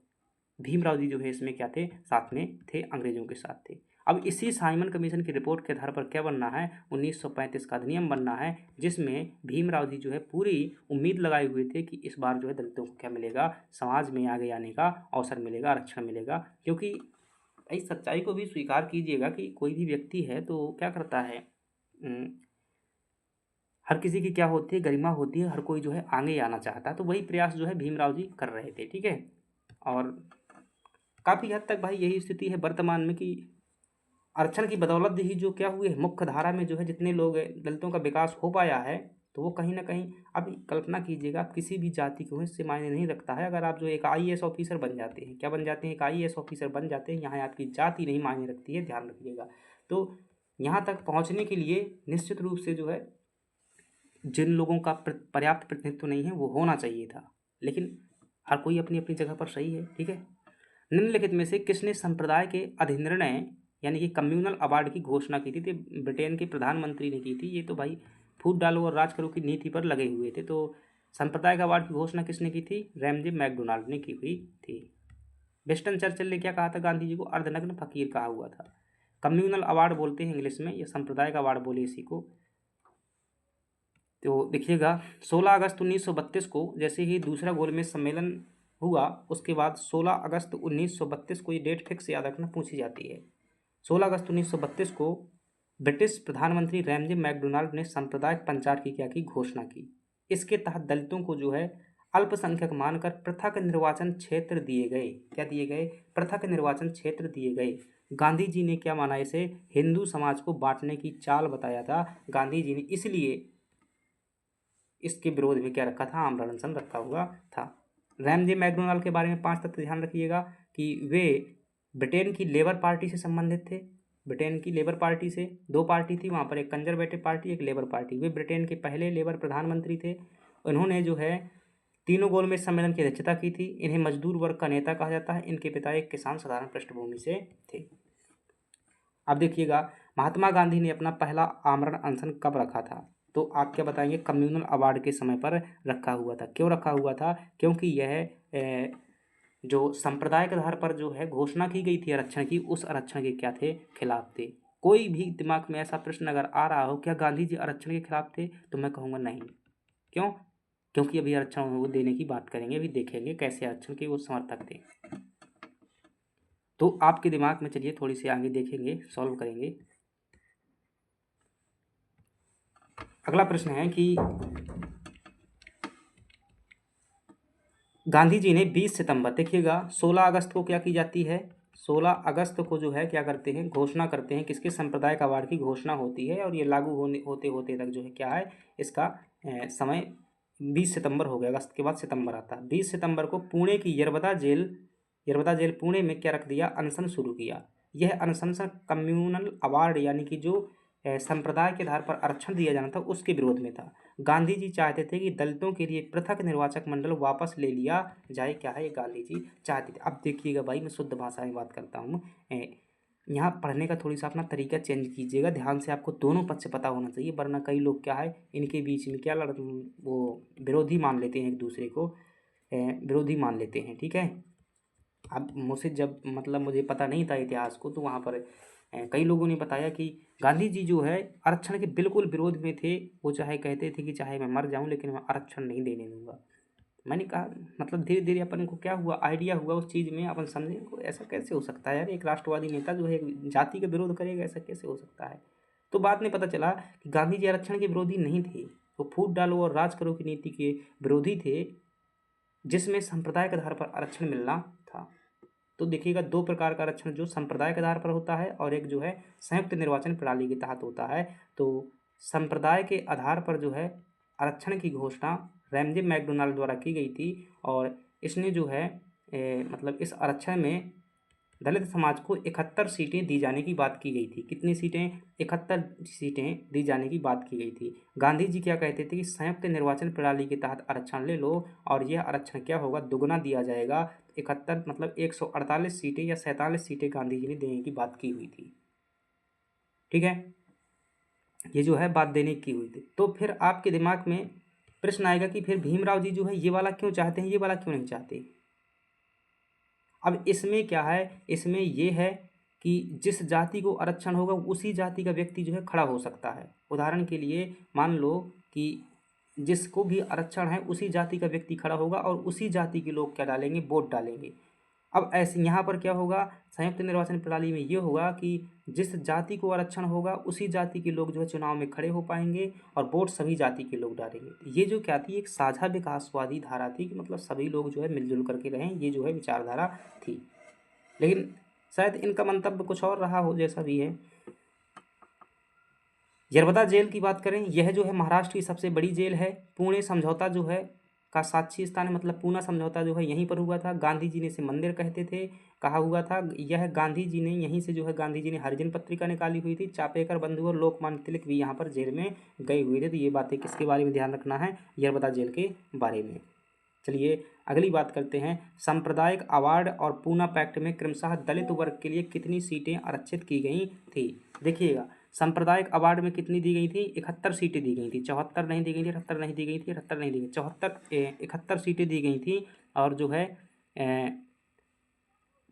भीमराव जी जो है इसमें क्या थे? साथ में थे, अंग्रेजों के साथ थे। अब इसी साइमन कमीशन की रिपोर्ट के आधार पर क्या बनना है? 1935 का अधिनियम बनना है, जिसमें भीमराव जी जो है पूरी उम्मीद लगाए हुए थे कि इस बार जो है दलितों को क्या मिलेगा? समाज में आगे आने का अवसर मिलेगा, आरक्षण मिलेगा। क्योंकि इस सच्चाई को भी स्वीकार कीजिएगा कि कोई भी व्यक्ति है तो क्या करता है, हर किसी की क्या होती है? गरिमा होती है, हर कोई जो है आगे आना चाहता है। तो वही प्रयास जो है भीमराव जी कर रहे थे, ठीक है। और काफ़ी हद तक भाई यही स्थिति है वर्तमान में कि आरक्षण की बदौलत ही जो क्या हुए, मुख्य धारा में जो है जितने लोग दलितों का विकास हो पाया है, तो वो कहीं ना कहीं, अभी कल्पना कीजिएगा, आप किसी भी जाति को इससे मायने नहीं रखता है। अगर आप जो एक आईएएस ऑफिसर बन जाते हैं, क्या बन जाते हैं? एक आईएएस ऑफिसर बन जाते हैं, यहाँ आपकी जाति नहीं मायने रखती है, ध्यान रखिएगा। तो यहाँ तक पहुँचने के लिए निश्चित रूप से जो है जिन लोगों का पर्याप्त प्रतिनिधित्व नहीं है वो होना चाहिए था, लेकिन हर कोई अपनी अपनी जगह पर सही है, ठीक है। निम्नलिखित में से किसने संप्रदाय के अधिनिर्णय यानी कि कम्युनल अवार्ड की घोषणा की थी? ब्रिटेन के प्रधानमंत्री ने की थी। ये तो भाई फूट डालो और राज करो की नीति पर लगे हुए थे। तो संप्रदाय का अवार्ड की घोषणा किसने की थी? रैमजे मैकडोनाल्ड ने की हुई थी। विंस्टन चर्चिल ने क्या कहा था? गांधी जी को अर्धनग्न फकीर कहा हुआ था। कम्युनल अवार्ड बोलते हैं इंग्लिश में, या संप्रदाय का अवार्ड बोले इसी को। तो देखिएगा 16 अगस्त 1932 को जैसे ही दूसरा गोलमेज सम्मेलन हुआ, उसके बाद 16 अगस्त 1932 को, ये डेट फिक्स याद रखना, पूछी जाती है। 16 अगस्त 1932 को ब्रिटिश प्रधानमंत्री रैमजे मैकडोनाल्ड ने सांप्रदायिक पंचायत की क्या की? घोषणा की। इसके तहत दलितों को जो है अल्पसंख्यक मानकर पृथक निर्वाचन क्षेत्र दिए गए। क्या दिए गए? पृथक निर्वाचन क्षेत्र दिए गए। गांधी जी ने क्या माना? इसे हिंदू समाज को बांटने की चाल बताया था गांधी जी ने, इसलिए इसके विरोध में क्या रखा था? आमरण अनशन रखा हुआ था। रैमजे मैकडोनाल्ड के बारे में 5 तथ्य ध्यान रखिएगा कि वे ब्रिटेन की लेबर पार्टी से संबंधित थे। ब्रिटेन की लेबर पार्टी से 2 पार्टी थी वहाँ पर, एक कंजर्वेटिव पार्टी, एक लेबर पार्टी। वे ब्रिटेन के पहले लेबर प्रधानमंत्री थे। उन्होंने जो है तीनों गोलमेज सम्मेलन की अध्यक्षता की थी। इन्हें मजदूर वर्ग का नेता कहा जाता है। इनके पिता एक किसान साधारण पृष्ठभूमि से थे। अब देखिएगा महात्मा गांधी ने अपना पहला आमरण अनशन कब रखा था? तो आप क्या बताएंगे? कम्युनल अवार्ड के समय पर रखा हुआ था। क्यों रखा हुआ था? क्योंकि यह जो संप्रदाय के आधार पर जो है घोषणा की गई थी आरक्षण की, उस आरक्षण के क्या थे? खिलाफ थे। कोई भी दिमाग में ऐसा प्रश्न अगर आ रहा हो क्या गांधी जी आरक्षण के खिलाफ थे, तो मैं कहूँगा नहीं। क्यों? क्योंकि अभी आरक्षण वो देने की बात करेंगे, अभी देखेंगे कैसे आरक्षण के वो समर्थक थे। तो आपके दिमाग में चलिए थोड़ी सी आगे देखेंगे, सॉल्व करेंगे। अगला प्रश्न है कि गांधी जी ने 20 सितंबर, देखिएगा 16 अगस्त को क्या की जाती है? 16 अगस्त को जो है क्या करते हैं? घोषणा करते हैं किसके? संप्रदाय का अवार्ड की घोषणा होती है, और ये लागू होने होते होते तक जो है क्या है इसका समय 20 सितंबर हो गया। अगस्त के बाद सितंबर आता है। 20 सितंबर को पुणे की यरवदा जेल पुणे में क्या रख दिया? अनशन शुरू किया। यह अनशन कम्युनल अवार्ड यानी कि जो संप्रदाय के आधार पर आरक्षण दिया जाना था उसके विरोध में था। गांधी जी चाहते थे कि दलितों के लिए पृथक निर्वाचक मंडल वापस ले लिया जाए। क्या है? गांधी जी चाहते थे। अब देखिएगा भाई, मैं शुद्ध भाषा में बात करता हूँ। यहाँ पढ़ने का थोड़ी सा अपना तरीका चेंज कीजिएगा, ध्यान से आपको दोनों पक्ष पता होना चाहिए, वरना कई लोग क्या है इनके बीच में क्या वो विरोधी मान लेते हैं, एक दूसरे को विरोधी मान लेते हैं, ठीक है। अब मुझसे जब मतलब मुझे पता नहीं था इतिहास को, तो वहाँ पर कई लोगों ने बताया कि गांधी जी जो है आरक्षण के बिल्कुल विरोध में थे। वो चाहे कहते थे कि चाहे मैं मर जाऊं लेकिन मैं आरक्षण नहीं देने दूंगा। मैंने कहा मतलब धीरे धीरे अपन को क्या हुआ, आइडिया हुआ उस चीज़ में, अपन समझे को ऐसा कैसे हो सकता है यार, एक राष्ट्रवादी नेता जो है एक जाति का विरोध करेगा, ऐसा कैसे हो सकता है। तो बाद में पता चला कि गांधी जी आरक्षण के विरोधी नहीं थे, वो फूट डालो और राज करो की नीति के विरोधी थे, जिसमें संप्रदाय के आधार पर आरक्षण मिलना था। तो देखिएगा 2 प्रकार का आरक्षण, जो संप्रदाय के आधार पर होता है और एक जो है संयुक्त निर्वाचन प्रणाली के तहत होता है। तो संप्रदाय के आधार पर जो है आरक्षण की घोषणा रैमजे मैकडोनाल्ड द्वारा की गई थी, और इसने जो है मतलब इस आरक्षण में दलित समाज को 71 सीटें दी जाने की बात की गई थी। कितनी सीटें? 71 सीटें दी जाने की बात की गई थी। गांधी जी क्या कहते थे कि संयुक्त निर्वाचन प्रणाली के तहत आरक्षण ले लो और यह आरक्षण क्या होगा? दुगना दिया जाएगा। 71 मतलब 148 सीटें या 47 सीटें गांधी जी ने देने की बात की हुई थी। ठीक है, ये जो है बात देने की हुई थी। तो फिर आपके दिमाग में प्रश्न आएगा कि फिर भीमराव जी जो है ये वाला क्यों चाहते हैं, ये वाला क्यों नहीं चाहते। अब इसमें क्या है, इसमें ये है कि जिस जाति को आरक्षण होगा उसी जाति का व्यक्ति जो है खड़ा हो सकता है। उदाहरण के लिए मान लो कि जिसको भी आरक्षण है उसी जाति का व्यक्ति खड़ा होगा और उसी जाति के लोग क्या डालेंगे, वोट डालेंगे। अब ऐसे यहाँ पर क्या होगा, संयुक्त निर्वाचन प्रणाली में ये होगा कि जिस जाति को आरक्षण होगा उसी जाति के लोग जो है चुनाव में खड़े हो पाएंगे और वोट सभी जाति के लोग डालेंगे। तो ये जो क्या थी, एक साझा विकासवादी धारा थी कि मतलब सभी लोग जो है मिलजुल करके रहें, ये जो है विचारधारा थी। लेकिन शायद इनका मंतव्य कुछ और रहा हो, जैसा भी है। यरवदा जेल की बात करें, यह जो है महाराष्ट्र की सबसे बड़ी जेल है। पुणे समझौता जो है का साक्षी स्थान है, मतलब पूना समझौता जो है यहीं पर हुआ था। गांधी जी ने इसे मंदिर कहते थे, कहा हुआ था। यह गांधी जी ने यहीं से जो है गांधी जी ने हरिजन पत्रिका निकाली हुई थी। चापेकर बंधु और लोकमान्य तिलक भी यहाँ पर जेल में गए हुए थे। तो ये बातें किसके बारे में ध्यान रखना है, यरवदा जेल के बारे में। चलिए अगली बात करते हैं। सांप्रदायिक अवार्ड और पूना पैक्ट में क्रमशः दलित वर्ग के लिए कितनी सीटें आरक्षित की गई थी। देखिएगा, सांप्रदायिक अवार्ड में कितनी दी गई थी, 71 सीटें दी गई थी। 74 नहीं दी गई थी, 78 नहीं दी गई थी, 78 नहीं दी गई, 71 सीटें दी गई थी। और जो है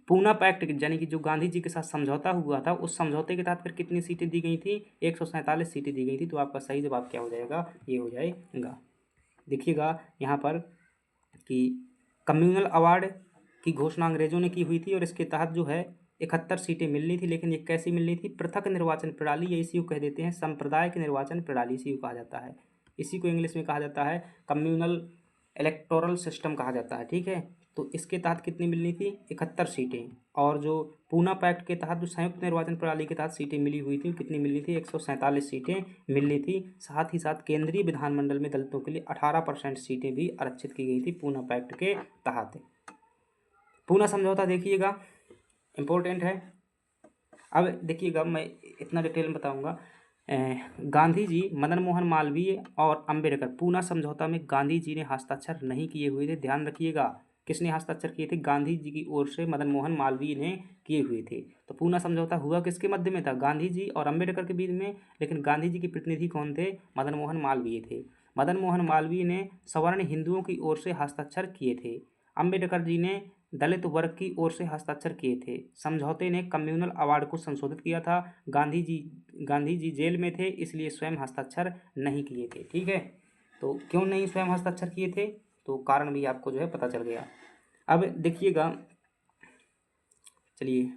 पूना पैक्ट यानी कि जो गांधी जी के साथ समझौता हुआ था, उस समझौते के तहत फिर कितनी सीटें दी गई थी, 147 सीटें दी गई थी। तो आपका सही जवाब क्या हो जाएगा, ये हो जाएगा। देखिएगा यहाँ पर कि कम्युनल अवार्ड की घोषणा अंग्रेजों ने की हुई थी और इसके तहत जो है 71 सीटें मिलनी थी। लेकिन ये कैसी मिलनी थी, पृथक निर्वाचन प्रणाली, या इसी को कह देते हैं सांप्रदायिक निर्वाचन प्रणाली, इसी को कहा जाता है। इसी को इंग्लिश में कहा जाता है कम्युनल इलेक्टोरल सिस्टम कहा जाता है। ठीक है, तो इसके तहत कितनी मिलनी थी, 71 सीटें। और जो पूना पैक्ट के तहत जो संयुक्त निर्वाचन प्रणाली के तहत सीटें मिली हुई थी, कितनी मिलनी थी, 147 सीटें मिलनी थी। साथ ही साथ केंद्रीय विधानमंडल में दलितों के लिए 18% सीटें भी आरक्षित की गई थी पूना पैक्ट के तहत। पूना समझौता देखिएगा, इम्पोर्टेंट है। अब देखिएगा, मैं इतना डिटेल में बताऊंगा। गांधी जी, मदन मोहन मालवीय और अंबेडकर, पूना समझौता में गांधी जी ने हस्ताक्षर नहीं किए हुए थे। ध्यान रखिएगा, किसने हस्ताक्षर किए थे, गांधी जी की ओर से मदन मोहन मालवीय ने किए हुए थे। तो पूना समझौता हुआ किसके मध्य में था, गांधी जी और अंबेडकर के बीच में। लेकिन गांधी जी के प्रतिनिधि कौन थे, मदन मोहन मालवीय थे। मदन मोहन मालवीय ने सवर्ण हिंदुओं की ओर से हस्ताक्षर किए थे। अंबेडकर जी ने दलित वर्ग की ओर से हस्ताक्षर किए थे। समझौते ने कम्युनल अवार्ड को संशोधित किया था। गांधी जी जेल में थे, इसलिए स्वयं हस्ताक्षर नहीं किए थे। ठीक है, तो क्यों नहीं स्वयं हस्ताक्षर किए थे, तो कारण भी आपको जो है पता चल गया। अब देखिएगा, चलिए,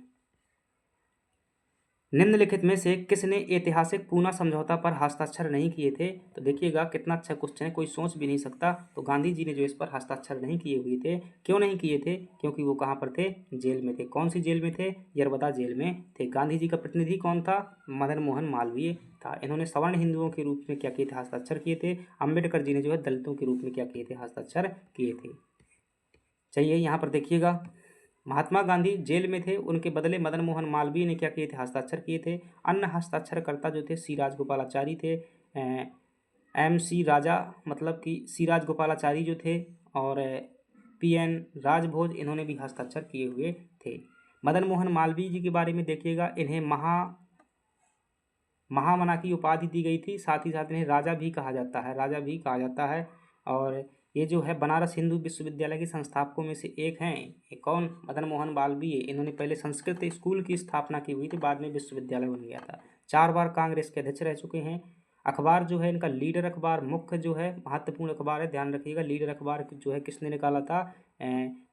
निम्नलिखित में से किसने ऐतिहासिक पूना समझौता पर हस्ताक्षर नहीं किए थे। तो देखिएगा कितना अच्छा क्वेश्चन है, कोई सोच भी नहीं सकता। तो गांधी जी ने जो इस पर हस्ताक्षर नहीं किए हुए थे, क्यों नहीं किए थे, क्योंकि वो कहाँ पर थे, जेल में थे। कौन सी जेल में थे, यरवदा जेल में थे। गांधी जी का प्रतिनिधि कौन था, मदन मोहन मालवीय था। इन्होंने सवर्ण हिंदुओं के रूप में क्या किए थे, हस्ताक्षर किए थे। अम्बेडकर जी ने जो है दलितों के रूप में क्या किए थे, हस्ताक्षर किए थे। चलिए यहाँ पर देखिएगा, महात्मा गांधी जेल में थे, उनके बदले मदन मोहन मालवीय ने क्या किए थे, हस्ताक्षर किए थे। अन्य हस्ताक्षरकर्ता जो थे सी राजगोपालाचारी थे, एम सी राजा, मतलब कि सी राजगोपालाचारी जो थे, और पी एन राजभोज, इन्होंने भी हस्ताक्षर किए हुए थे। मदन मोहन मालवीय जी के बारे में देखिएगा, इन्हें महामना की उपाधि दी गई थी। साथ ही साथ इन्हें राजा भी कहा जाता है, राजा भी कहा जाता है। और ये जो है बनारस हिंदू विश्वविद्यालय के संस्थापकों में से एक हैं। ये कौन, मदन मोहन मालवीय। इन्होंने पहले संस्कृत स्कूल की स्थापना की हुई थी, बाद में विश्वविद्यालय बन गया था। 4 बार कांग्रेस के अध्यक्ष रह चुके हैं। अखबार जो है इनका लीडर अखबार, मुख्य जो है महत्वपूर्ण अखबार है, ध्यान रखिएगा। लीडर अखबार जो है किसने निकाला था,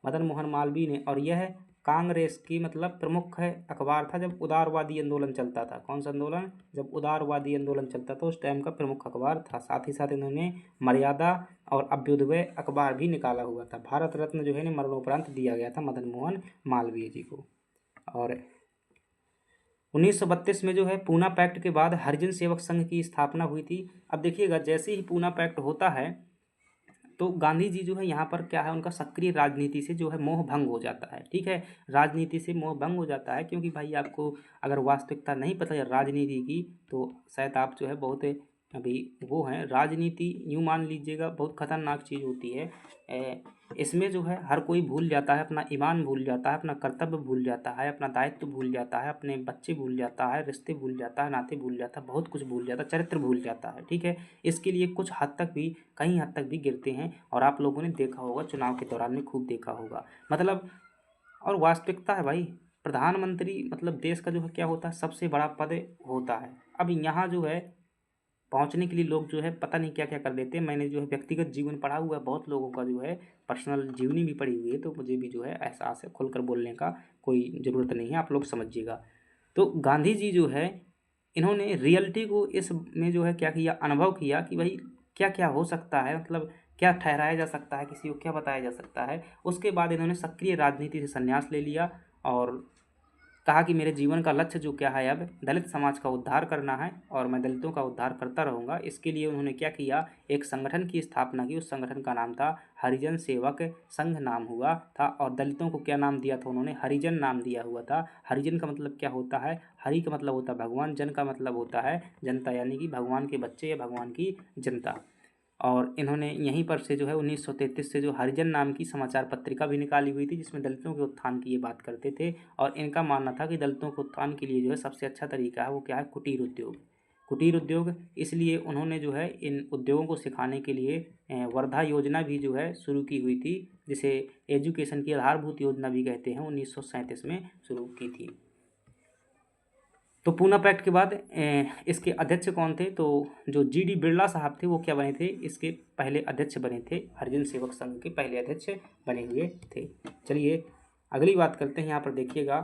मदन मोहन मालवीय ने। और यह कांग्रेस की मतलब प्रमुख है अखबार था जब उदारवादी आंदोलन चलता था। कौन सा आंदोलन, जब उदारवादी आंदोलन चलता था, उस टाइम का प्रमुख अखबार था। साथ ही साथ इन्होंने मर्यादा और अभ्युदय अखबार भी निकाला हुआ था। भारत रत्न जो है इन्हें मरणोपरांत दिया गया था मदन मोहन मालवीय जी को। और 1932 में जो है पूना पैक्ट के बाद हरिजन सेवक संघ की स्थापना हुई थी। अब देखिएगा, जैसे ही पूना पैक्ट होता है तो गांधी जी जो है यहाँ पर क्या है, उनका सक्रिय राजनीति से जो है मोह भंग हो जाता है। ठीक है, राजनीति से मोह भंग हो जाता है, क्योंकि भाई आपको अगर वास्तविकता नहीं पता है राजनीति की, तो शायद आप जो है बहुत अभी वो हैं राजनीति, यूँ मान लीजिएगा बहुत खतरनाक चीज़ होती है। इसमें जो है हर कोई भूल जाता है, अपना ईमान भूल जाता है, अपना कर्तव्य भूल जाता है, अपना दायित्व भूल जाता है, अपने बच्चे भूल जाता है, रिश्ते भूल जाता है, नाते भूल जाता है, बहुत कुछ भूल जाता है, चरित्र भूल जाता है, ठीक है। इसके लिए कुछ हद तक भी, कहीं हद तक भी गिरते हैं, और आप लोगों ने देखा होगा, चुनाव के दौरान में खूब देखा होगा। मतलब और वास्तविकता है भाई, प्रधानमंत्री मतलब देश का जो है क्या होता है, सबसे बड़ा पद होता है। अब यहाँ जो है पहुँचने के लिए लोग जो है पता नहीं क्या क्या कर देते हैं। मैंने जो है व्यक्तिगत जीवन पढ़ा हुआ है, बहुत लोगों का जो है पर्सनल जीवनी भी पढ़ी हुई है, तो मुझे भी जो है एहसास है, खुलकर बोलने का कोई ज़रूरत नहीं है, आप लोग समझिएगा। तो गांधी जी जो है, इन्होंने रियलिटी को इसमें जो है क्या किया, अनुभव किया कि भाई क्या क्या हो सकता है, मतलब क्या ठहराया जा सकता है, किसी को क्या बताया जा सकता है। उसके बाद इन्होंने सक्रिय राजनीति से संन्यास ले लिया और कहा कि मेरे जीवन का लक्ष्य जो क्या है, अब दलित समाज का उद्धार करना है और मैं दलितों का उद्धार करता रहूँगा। इसके लिए उन्होंने क्या किया, एक संगठन की स्थापना की। उस संगठन का नाम था हरिजन सेवक संघ नाम हुआ था, और दलितों को क्या नाम दिया था उन्होंने, हरिजन नाम दिया हुआ था। हरिजन का मतलब क्या होता है, हरि का मतलब होता है भगवान, जन का मतलब होता है जनता, यानी कि भगवान के बच्चे या भगवान की जनता। और इन्होंने यहीं पर से जो है 1933 से जो हरिजन नाम की समाचार पत्रिका भी निकाली हुई थी, जिसमें दलितों के उत्थान की ये बात करते थे। और इनका मानना था कि दलितों के उत्थान के लिए जो है सबसे अच्छा तरीका है वो क्या है, कुटीर उद्योग। कुटीर उद्योग, इसलिए उन्होंने जो है इन उद्योगों को सिखाने के लिए वर्धा योजना भी जो है शुरू की हुई थी, जिसे एजुकेशन की आधारभूत योजना भी कहते हैं, 1937 में शुरू की थी। तो पूना पैक्ट के बाद इसके अध्यक्ष कौन थे, तो जो GD बिरला साहब थे वो क्या बने थे, इसके पहले अध्यक्ष बने थे, हरिजन सेवक संघ के पहले अध्यक्ष बने हुए थे। चलिए अगली बात करते हैं, यहाँ पर देखिएगा।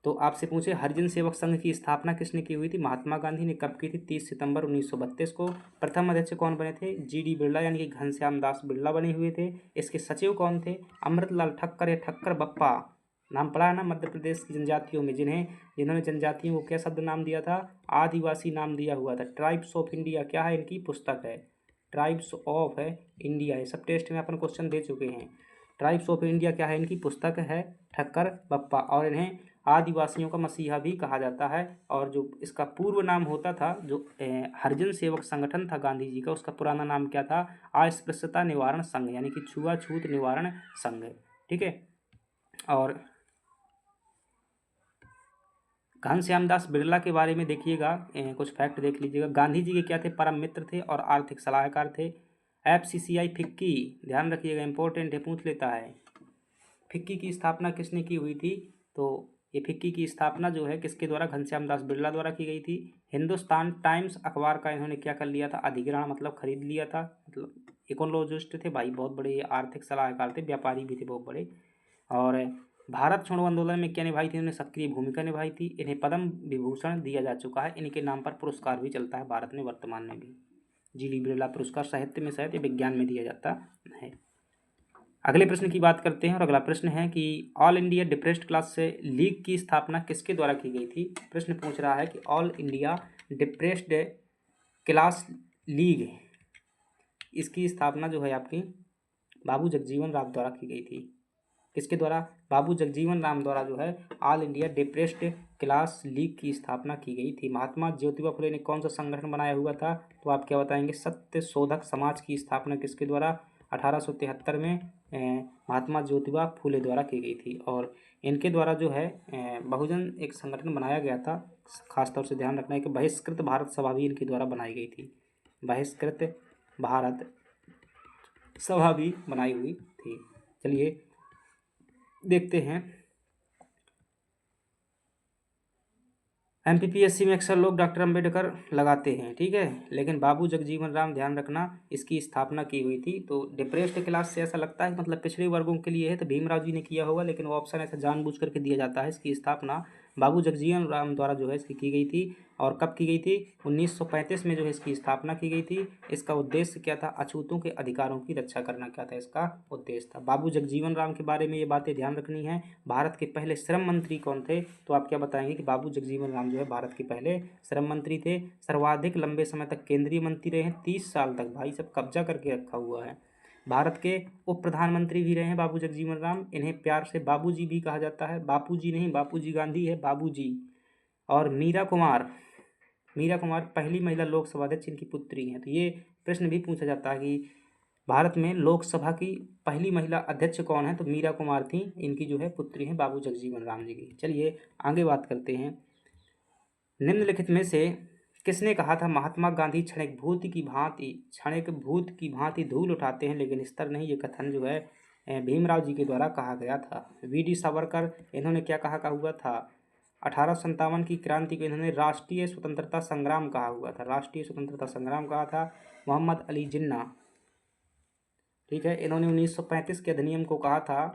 तो आपसे पूछे हरिजन सेवक संघ की स्थापना किसने की हुई थी, महात्मा गांधी ने कब की थी, 30 सितंबर 1932 को। प्रथम अध्यक्ष कौन बने थे, GD बिरला यानी कि घनश्याम दास बिरला बने हुए थे। इसके सचिव कौन थे, अमृतलाल ठक्कर या ठक्कर बप्पा, नाम पड़ा है ना मध्य प्रदेश की जनजातियों में, जिन्होंने जनजातियों को क्या शब्द नाम दिया था, आदिवासी नाम दिया हुआ था। ट्राइब्स ऑफ इंडिया क्या है, इनकी पुस्तक है, ट्राइब्स ऑफ है इंडिया, ये सब टेस्ट में अपन क्वेश्चन दे चुके हैं। ट्राइब्स ऑफ इंडिया क्या है, इनकी पुस्तक है ठक्कर बप्पा, और इन्हें आदिवासियों का मसीहा भी कहा जाता है। और जो इसका पूर्व नाम होता था, जो हरिजन सेवक संगठन था गांधी जी का, उसका पुराना नाम क्या था, अस्पृश्यता निवारण संघ, यानी कि छुआछूत निवारण संघ, ठीक है। और घनश्याम दास बिरला के बारे में देखिएगा, कुछ फैक्ट देख लीजिएगा। गांधी जी के क्या थे, परम मित्र थे और आर्थिक सलाहकार थे। FCCI फिक्की, ध्यान रखिएगा, इंपॉर्टेंट है, पूछ लेता है। फिक्की की स्थापना किसने की हुई थी, तो ये फिक्की की स्थापना जो है किसके द्वारा, घनश्याम दास बिरला द्वारा की गई थी। हिंदुस्तान टाइम्स अखबार का इन्होंने क्या कर लिया था, अधिग्रहण मतलब खरीद लिया था। मतलब इकोनोलॉजिस्ट थे भाई, बहुत बड़े आर्थिक सलाहकार थे, व्यापारी भी थे बहुत बड़े। और भारत छोड़ो आंदोलन में क्या निभाई थी, इन्होंने सक्रिय भूमिका निभाई थी। इन्हें पद्म विभूषण दिया जा चुका है, इनके नाम पर पुरस्कार भी चलता है भारत में वर्तमान में भी। GD बिरला पुरस्कार साहित्य में शायद या विज्ञान में दिया जाता है। अगले प्रश्न की बात करते हैं, और अगला प्रश्न है कि ऑल इंडिया डिप्रेस्ड क्लास से लीग की स्थापना किसके द्वारा की गई थी। प्रश्न पूछ रहा है कि all India depressed class league, इसकी स्थापना जो है आपकी बाबू जगजीवन राम द्वारा की गई थी। किसके द्वारा, बाबू जगजीवन राम द्वारा जो है all India depressed class league की स्थापना की गई थी। महात्मा ज्योतिबा फुले ने कौन सा संगठन बनाया हुआ था, तो आप क्या बताएंगे, सत्य शोधक समाज की स्थापना किसके द्वारा, 1873 में महात्मा ज्योतिबा फुले द्वारा की गई थी। और इनके द्वारा जो है बहुजन एक संगठन बनाया गया था, खासतौर से ध्यान रखना है कि बहिष्कृत भारत सभा भी इनके द्वारा बनाई गई थी, बहिष्कृत भारत सभा भी बनाई हुई थी। चलिए देखते हैं, MPPSC में अक्सर लोग डॉक्टर अंबेडकर लगाते हैं, ठीक है, लेकिन बाबू जगजीवन राम, ध्यान रखना, इसकी स्थापना की हुई थी। तो डिप्रेस्ड क्लास से ऐसा लगता है मतलब पिछड़े वर्गों के लिए है, तो भीमराव जी ने किया होगा, लेकिन वो ऑप्शन ऐसा जानबूझ करके दिया जाता है। इसकी स्थापना बाबू जगजीवन राम द्वारा जो है इसकी की गई थी। और कब की गई थी, 1935 में जो है इसकी स्थापना की गई थी। इसका उद्देश्य क्या था, अछूतों के अधिकारों की रक्षा करना, क्या था इसका उद्देश्य था। बाबू जगजीवन राम के बारे में ये बातें ध्यान रखनी है। भारत के पहले श्रम मंत्री कौन थे, तो आप क्या बताएंगे कि बाबू जगजीवन राम जो है भारत के पहले श्रम मंत्री थे। सर्वाधिक लंबे समय तक केंद्रीय मंत्री रहे हैं, 30 साल तक भाई सब कब्जा करके रखा हुआ है। भारत के उप प्रधानमंत्री भी रहे हैं बाबू जगजीवन राम, इन्हें प्यार से बाबूजी भी कहा जाता है, बापूजी नहीं, बापूजी गांधी है, बाबूजी। और मीरा कुमार, मीरा कुमार पहली महिला लोकसभा अध्यक्ष इनकी पुत्री हैं। तो ये प्रश्न भी पूछा जाता है कि भारत में लोकसभा की पहली महिला अध्यक्ष कौन है, तो मीरा कुमार थी, इनकी जो है पुत्री हैं बाबू जगजीवन राम जी की। चलिए आगे बात करते हैं। निम्नलिखित में से किसने कहा था महात्मा गांधी क्षणिक भूत की भांति धूल उठाते हैं लेकिन स्तर नहीं। ये कथन जो है भीमराव जी के द्वारा कहा गया था। वीडी सावरकर, इन्होंने क्या कहा हुआ था, 1857 की क्रांति को इन्होंने राष्ट्रीय स्वतंत्रता संग्राम कहा हुआ था, राष्ट्रीय स्वतंत्रता संग्राम कहा था। मोहम्मद अली जिन्ना, ठीक है, इन्होंने 1935 के अधिनियम को कहा था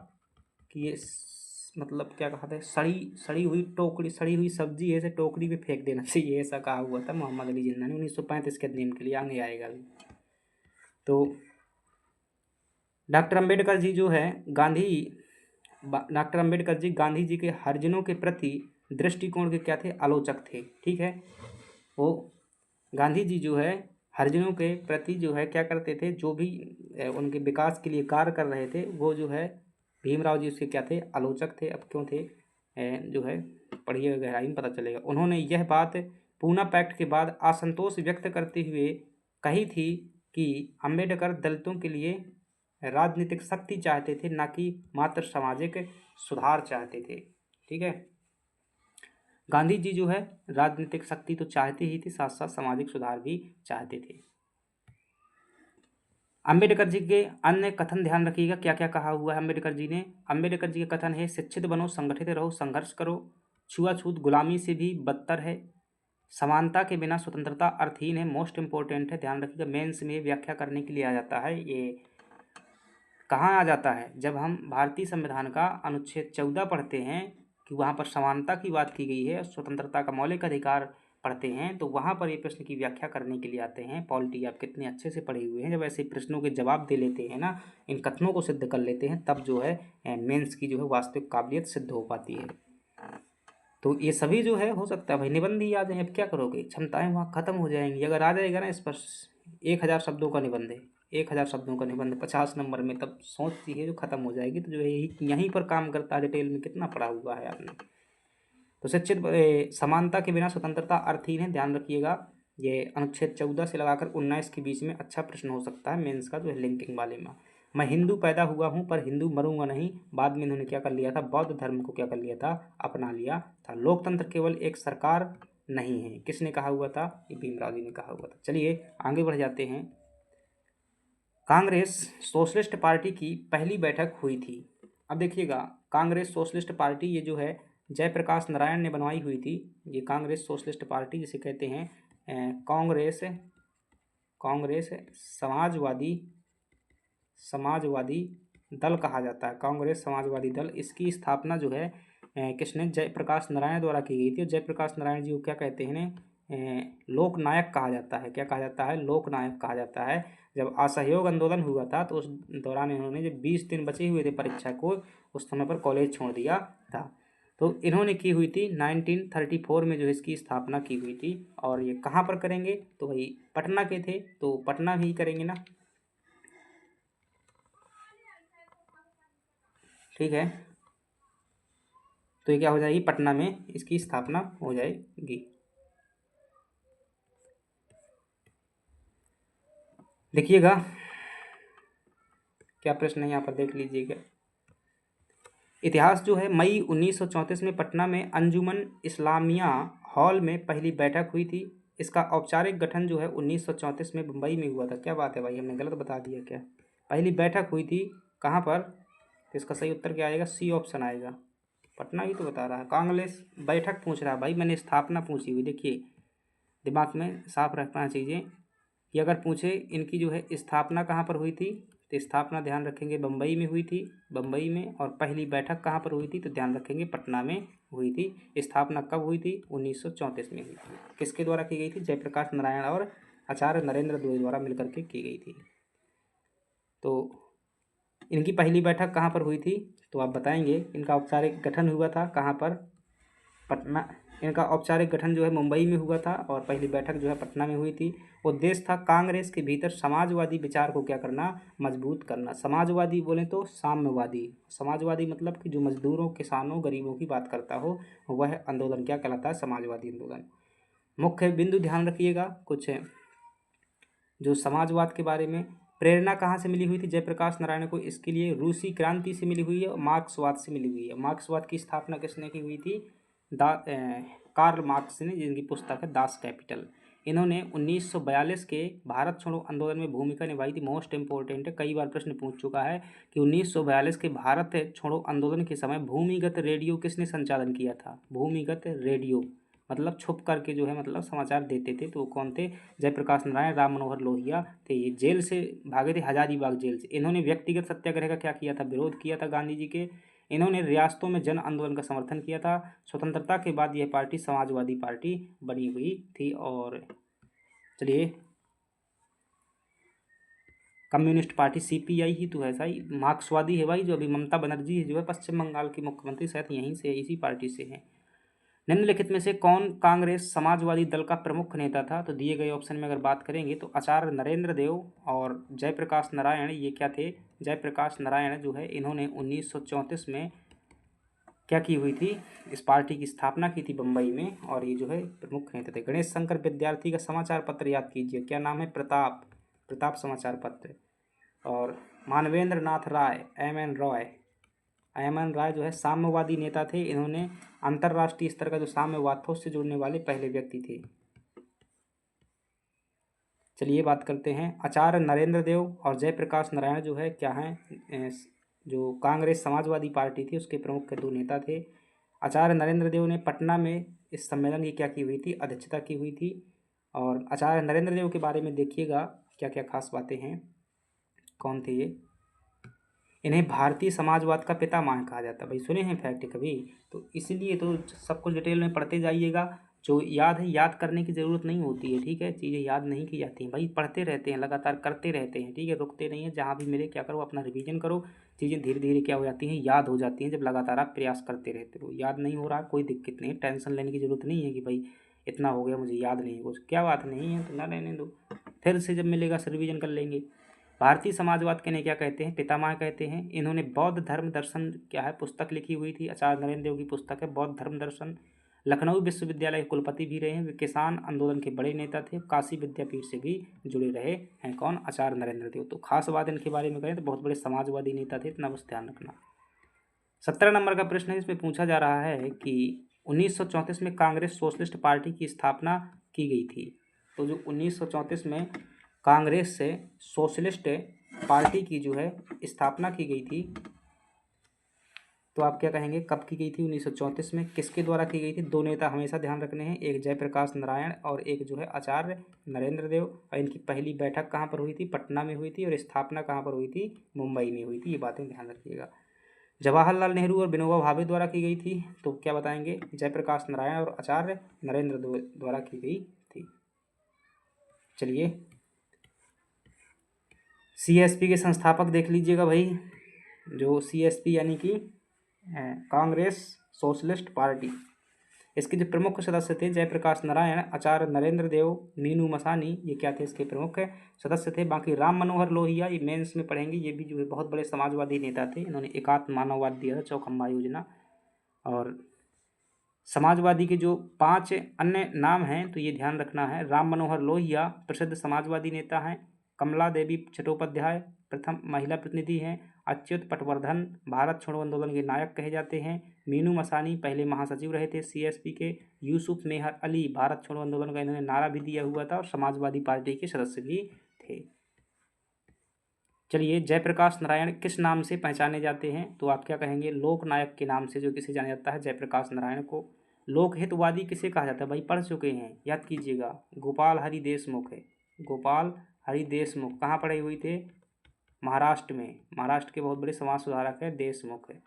कि ये मतलब क्या कहा था, सड़ी हुई सब्जी ऐसे टोकरी में फेंक देना चाहिए, ऐसा कहा हुआ था मोहम्मद अली जिन्ना ने 1935 के अधिनियम के लिए। आगे आएगा अभी। तो डॉक्टर अंबेडकर जी जो है गांधी जी के हरिजनों के प्रति दृष्टिकोण के क्या थे, आलोचक थे। ठीक है, वो गांधी जी जो है हरिजनों के प्रति जो है क्या करते थे, जो भी उनके विकास के लिए कार्य कर रहे थे, वो जो है भीमराव जी उसके क्या थे, आलोचक थे। अब क्यों थे जो है पढ़िएगा, गहराई में पता चलेगा। उन्होंने यह बात पूना पैक्ट के बाद असंतोष व्यक्त करते हुए कही थी कि अंबेडकर दलितों के लिए राजनीतिक शक्ति चाहते थे, ना कि मात्र सामाजिक सुधार चाहते थे। ठीक है, गांधी जी जो है राजनीतिक शक्ति तो चाहते ही थे, साथ साथ सामाजिक सुधार भी चाहते थे। अंबेडकर जी के अन्य कथन ध्यान रखिएगा, क्या क्या कहा हुआ है अंबेडकर जी ने। अंबेडकर जी का कथन है, शिक्षित बनो, संगठित रहो, संघर्ष करो, छुआछूत गुलामी से भी बदतर है, समानता के बिना स्वतंत्रता अर्थहीन है। मोस्ट इंपॉर्टेंट है, ध्यान रखिएगा, मेंस में व्याख्या करने के लिए आ जाता है। ये कहाँ आ जाता है, जब हम भारतीय संविधान का अनुच्छेद 14 पढ़ते हैं कि वहाँ पर समानता की बात की गई है, स्वतंत्रता का मौलिक अधिकार पढ़ते हैं, तो वहाँ पर ये प्रश्न की व्याख्या करने के लिए आते हैं। पॉलिटी आप कितने अच्छे से पढ़े हुए हैं, जब ऐसे प्रश्नों के जवाब दे लेते हैं ना, इन कथनों को सिद्ध कर लेते हैं, तब जो है मेंस की जो है वास्तविक काबिलियत सिद्ध हो पाती है। तो ये सभी जो है हो सकता है भाई निबंध ही आ जाए, अब क्या करोगे, क्षमताएं वहाँ खत्म हो जाएंगी। अगर आ जाएगा ना इस पर 1000 शब्दों का निबंध है, 1000 शब्दों का निबंध 50 नंबर में, तब सोच है जो खत्म हो जाएगी। तो जो है यहीं पर काम करता है, डिटेल में कितना पढ़ा हुआ है आपने। तो शिक्षित समानता के बिना स्वतंत्रता अर्थहीन है, ध्यान रखिएगा। ये अनुच्छेद 14 से लगाकर 19 के बीच में अच्छा प्रश्न हो सकता है मेंस का, जो है लिंकिंग वाले में। मैं हिंदू पैदा हुआ हूँ पर हिंदू मरूंगा नहीं, बाद में इन्होंने क्या कर लिया था, बौद्ध धर्म को क्या कर लिया था, अपना लिया था। लोकतंत्र केवल एक सरकार नहीं है, किसने कहा हुआ था, ये भीमराव जी ने कहा हुआ था। चलिए आगे बढ़ जाते हैं। कांग्रेस सोशलिस्ट पार्टी की पहली बैठक हुई थी। अब देखिएगा, कांग्रेस सोशलिस्ट पार्टी ये जो है जयप्रकाश नारायण ने बनवाई हुई थी। ये कांग्रेस सोशलिस्ट पार्टी जिसे कहते हैं कांग्रेस समाजवादी दल कहा जाता है, कांग्रेस समाजवादी दल। इसकी स्थापना जो है किसने, जयप्रकाश नारायण द्वारा की गई थी। और जयप्रकाश नारायण जी को क्या कहते हैं, लोकनायक कहा जाता है। क्या कहा जाता है, लोकनायक कहा जाता है। जब असहयोग आंदोलन हुआ था तो उस दौरान इन्होंने, जब 20 दिन बचे हुए थे परीक्षा को, उस समय पर कॉलेज छोड़ दिया था। तो इन्होंने की हुई थी 1934 में जो इसकी स्थापना की हुई थी। और ये कहाँ पर करेंगे, तो भाई पटना के थे, तो पटना भी करेंगे ना। ठीक है, तो ये क्या हो जाएगी, पटना में इसकी स्थापना हो जाएगी। देखिएगा क्या प्रश्न है यहाँ पर, देख लीजिएगा। इतिहास जो है, मई 1934 में पटना में अंजुमन इस्लामिया हॉल में पहली बैठक हुई थी। इसका औपचारिक गठन जो है 1934 में मुंबई में हुआ था। क्या बात है भाई, हमने गलत बता दिया क्या, पहली बैठक हुई थी कहाँ पर, तो इसका सही उत्तर क्या आएगा, सी ऑप्शन आएगा, पटना ही तो बता रहा है। कांग्रेस बैठक पूछ रहा है भाई, मैंने स्थापना पूछी हुई। देखिए दिमाग में साफ रखना चाहिए कि अगर पूछे इनकी जो है स्थापना कहाँ पर हुई थी, तो स्थापना ध्यान रखेंगे बम्बई में हुई थी, बम्बई में। और पहली बैठक कहाँ पर हुई थी, तो ध्यान रखेंगे पटना में हुई थी। स्थापना कब हुई थी, 1934 में हुई थी। किसके द्वारा की गई थी, जयप्रकाश नारायण और आचार्य नरेंद्र द्विवेदी द्वारा मिलकर के की गई थी। तो इनकी पहली बैठक कहाँ पर हुई थी, तो आप बताएंगे। इनका औपचारिक गठन हुआ था कहाँ पर, पटना। इनका औपचारिक गठन जो है मुंबई में हुआ था और पहली बैठक जो है पटना में हुई थी। उद्देश्य था कांग्रेस के भीतर समाजवादी विचार को क्या करना, मजबूत करना। समाजवादी बोले तो साम्यवादी, समाजवादी मतलब कि जो मजदूरों, किसानों, गरीबों की बात करता हो, वह आंदोलन क्या कहलाता है, समाजवादी आंदोलन। मुख्य बिंदु ध्यान रखिएगा कुछ जो समाजवाद के बारे में। प्रेरणा कहाँ से मिली हुई थी जयप्रकाश नारायण को? इसके लिए रूसी क्रांति से मिली हुई है और मार्क्सवाद से मिली हुई है। मार्क्सवाद की स्थापना किसने की हुई थी? कार्ल मार्क्स ने, जिनकी पुस्तक है दास कैपिटल। इन्होंने 1942 के भारत छोड़ो आंदोलन में भूमिका निभाई थी। मोस्ट इंपॉर्टेंट है, कई बार प्रश्न पूछ चुका है कि 1942 के भारत छोड़ो आंदोलन के समय भूमिगत रेडियो किसने संचालन किया था? भूमिगत रेडियो मतलब छुप करके जो है मतलब समाचार देते थे, तो वो कौन थे? जयप्रकाश नारायण, राम मनोहर लोहिया थे। ये जेल से भागे थे, हजारीबाग जेल से। इन्होंने व्यक्तिगत सत्याग्रह का क्या किया था? विरोध किया था गांधी जी के। इन्होंने रियासतों में जन आंदोलन का समर्थन किया था। स्वतंत्रता के बाद यह पार्टी समाजवादी पार्टी बनी हुई थी। और चलिए, कम्युनिस्ट पार्टी सीपीआई ही तो है भाई, मार्क्सवादी है भाई। जो अभी ममता बनर्जी है जो है पश्चिम बंगाल की मुख्यमंत्री, शायद यहीं से, इसी पार्टी से है। निम्नलिखित में से कौन कांग्रेस समाजवादी दल का प्रमुख नेता था? तो दिए गए ऑप्शन में अगर बात करेंगे तो आचार्य नरेंद्र देव और जयप्रकाश नारायण, ये क्या थे? जयप्रकाश नारायण जो है इन्होंने 1934 में क्या की हुई थी? इस पार्टी की स्थापना की थी बम्बई में, और ये जो है प्रमुख नेता थे। गणेश शंकर विद्यार्थी का समाचार पत्र याद कीजिए, क्या नाम है? प्रताप, प्रताप समाचार पत्र। और मानवेंद्र नाथ राय, एम एन राय जो है साम्यवादी नेता थे। इन्होंने अंतर्राष्ट्रीय स्तर का जो साम्यवाद था उससे जुड़ने वाले पहले व्यक्ति थे। चलिए बात करते हैं, आचार्य नरेंद्र देव और जयप्रकाश नारायण जो है क्या हैं? जो कांग्रेस समाजवादी पार्टी थी उसके प्रमुख दो नेता थे। आचार्य नरेंद्र देव ने पटना में इस सम्मेलन की क्या की हुई थी? अध्यक्षता की हुई थी। और आचार्य नरेंद्र देव के बारे में देखिएगा क्या क्या खास बातें हैं। कौन थे ये? इन्हें भारतीय समाजवाद का पितामह कहा जाता है। भाई सुने हैं फैक्ट कभी? तो इसलिए तो सब कुछ डिटेल में पढ़ते जाइएगा। जो याद है, याद करने की ज़रूरत नहीं होती है, ठीक है? चीज़ें याद नहीं की जाती हैं भाई, पढ़ते रहते हैं, लगातार करते रहते हैं, ठीक है? रुकते नहीं हैं। जहाँ भी मिले क्या करो, अपना रिवीजन करो। चीज़ें धीरे धीरे क्या हो जाती हैं, याद हो जाती हैं जब लगातार आप प्रयास करते रहते हो। याद नहीं हो रहा, कोई दिक्कत नहीं, टेंशन लेने की ज़रूरत नहीं है कि भाई इतना हो गया मुझे याद नहीं है कुछ, क्या बात नहीं है, तो ना रहने दो, फिर से जब मिलेगा रिवीजन कर लेंगे। भारतीय समाजवाद के ने क्या कहते हैं? पितामह कहते हैं। इन्होंने बौद्ध धर्म दर्शन क्या है पुस्तक लिखी हुई थी। आचार्य नरेंद्र देव की पुस्तक है बौद्ध धर्म दर्शन। लखनऊ विश्वविद्यालय के कुलपति भी रहे हैं। वे किसान आंदोलन के बड़े नेता थे। काशी विद्यापीठ से भी जुड़े रहे हैं। कौन? आचार्य नरेंद्र देव। तो खास बात इनके बारे में करें तो बहुत बड़े समाजवादी नेता थे, इतना बस ध्यान रखना। 17 नंबर का प्रश्न है, इसमें पूछा जा रहा है कि 1934 में कांग्रेस सोशलिस्ट पार्टी की स्थापना की गई थी। तो जो 1934 में कांग्रेस से सोशलिस्ट पार्टी की जो है स्थापना की गई थी, तो आप क्या कहेंगे? कब की गई थी? 1934 में। किसके द्वारा की गई थी? दो नेता हमेशा ध्यान रखने हैं, एक जयप्रकाश नारायण और एक जो है आचार्य नरेंद्र देव। और इनकी पहली बैठक कहाँ पर हुई थी? पटना में हुई थी। और स्थापना कहाँ पर हुई थी? मुंबई में हुई थी। ये बातें ध्यान रखिएगा। जवाहरलाल नेहरू और विनोबा भावे द्वारा की गई थी, तो क्या बताएंगे? जयप्रकाश नारायण और आचार्य नरेंद्र द्वारा की गई थी। चलिए, सीएसपी के संस्थापक देख लीजिएगा भाई। जो सीएसपी यानी कि कांग्रेस सोशलिस्ट पार्टी, इसके जो प्रमुख सदस्य थे जयप्रकाश नारायण, आचार्य नरेंद्र देव, मीनू मसानी, ये क्या थे? इसके प्रमुख सदस्य थे। बाकी राम मनोहर लोहिया, ये मेंस में पढ़ेंगे, ये भी जो है बहुत बड़े समाजवादी नेता थे। इन्होंने एकात्म मानववाद दिया था, चौखंबा योजना। और समाजवादी के जो 5 अन्य नाम हैं तो ये ध्यान रखना है। राम मनोहर लोहिया प्रसिद्ध समाजवादी नेता हैं। कमला देवी चट्टोपाध्याय प्रथम महिला प्रतिनिधि हैं। अच्युत पटवर्धन भारत छोड़ो आंदोलन के नायक कहे जाते हैं। मीनू मसानी पहले महासचिव रहे थे सीएसपी के। यूसुफ मेहर अली भारत छोड़ो आंदोलन का इन्होंने नारा भी दिया हुआ था और समाजवादी पार्टी के सदस्य भी थे। चलिए, जयप्रकाश नारायण किस नाम से पहचाने जाते हैं? तो आप क्या कहेंगे? लोक नायक के नाम से जो किसे जाना जाता है जयप्रकाश नारायण को। लोकहितवादी किसे कहा जाता है? भाई पढ़ चुके हैं, याद कीजिएगा। गोपाल हरि देशमुख है। गोपाल हरि देशमुख कहाँ पढ़े हुए थे? महाराष्ट्र में। महाराष्ट्र के बहुत बड़े समाज सुधारक है देशमुख है।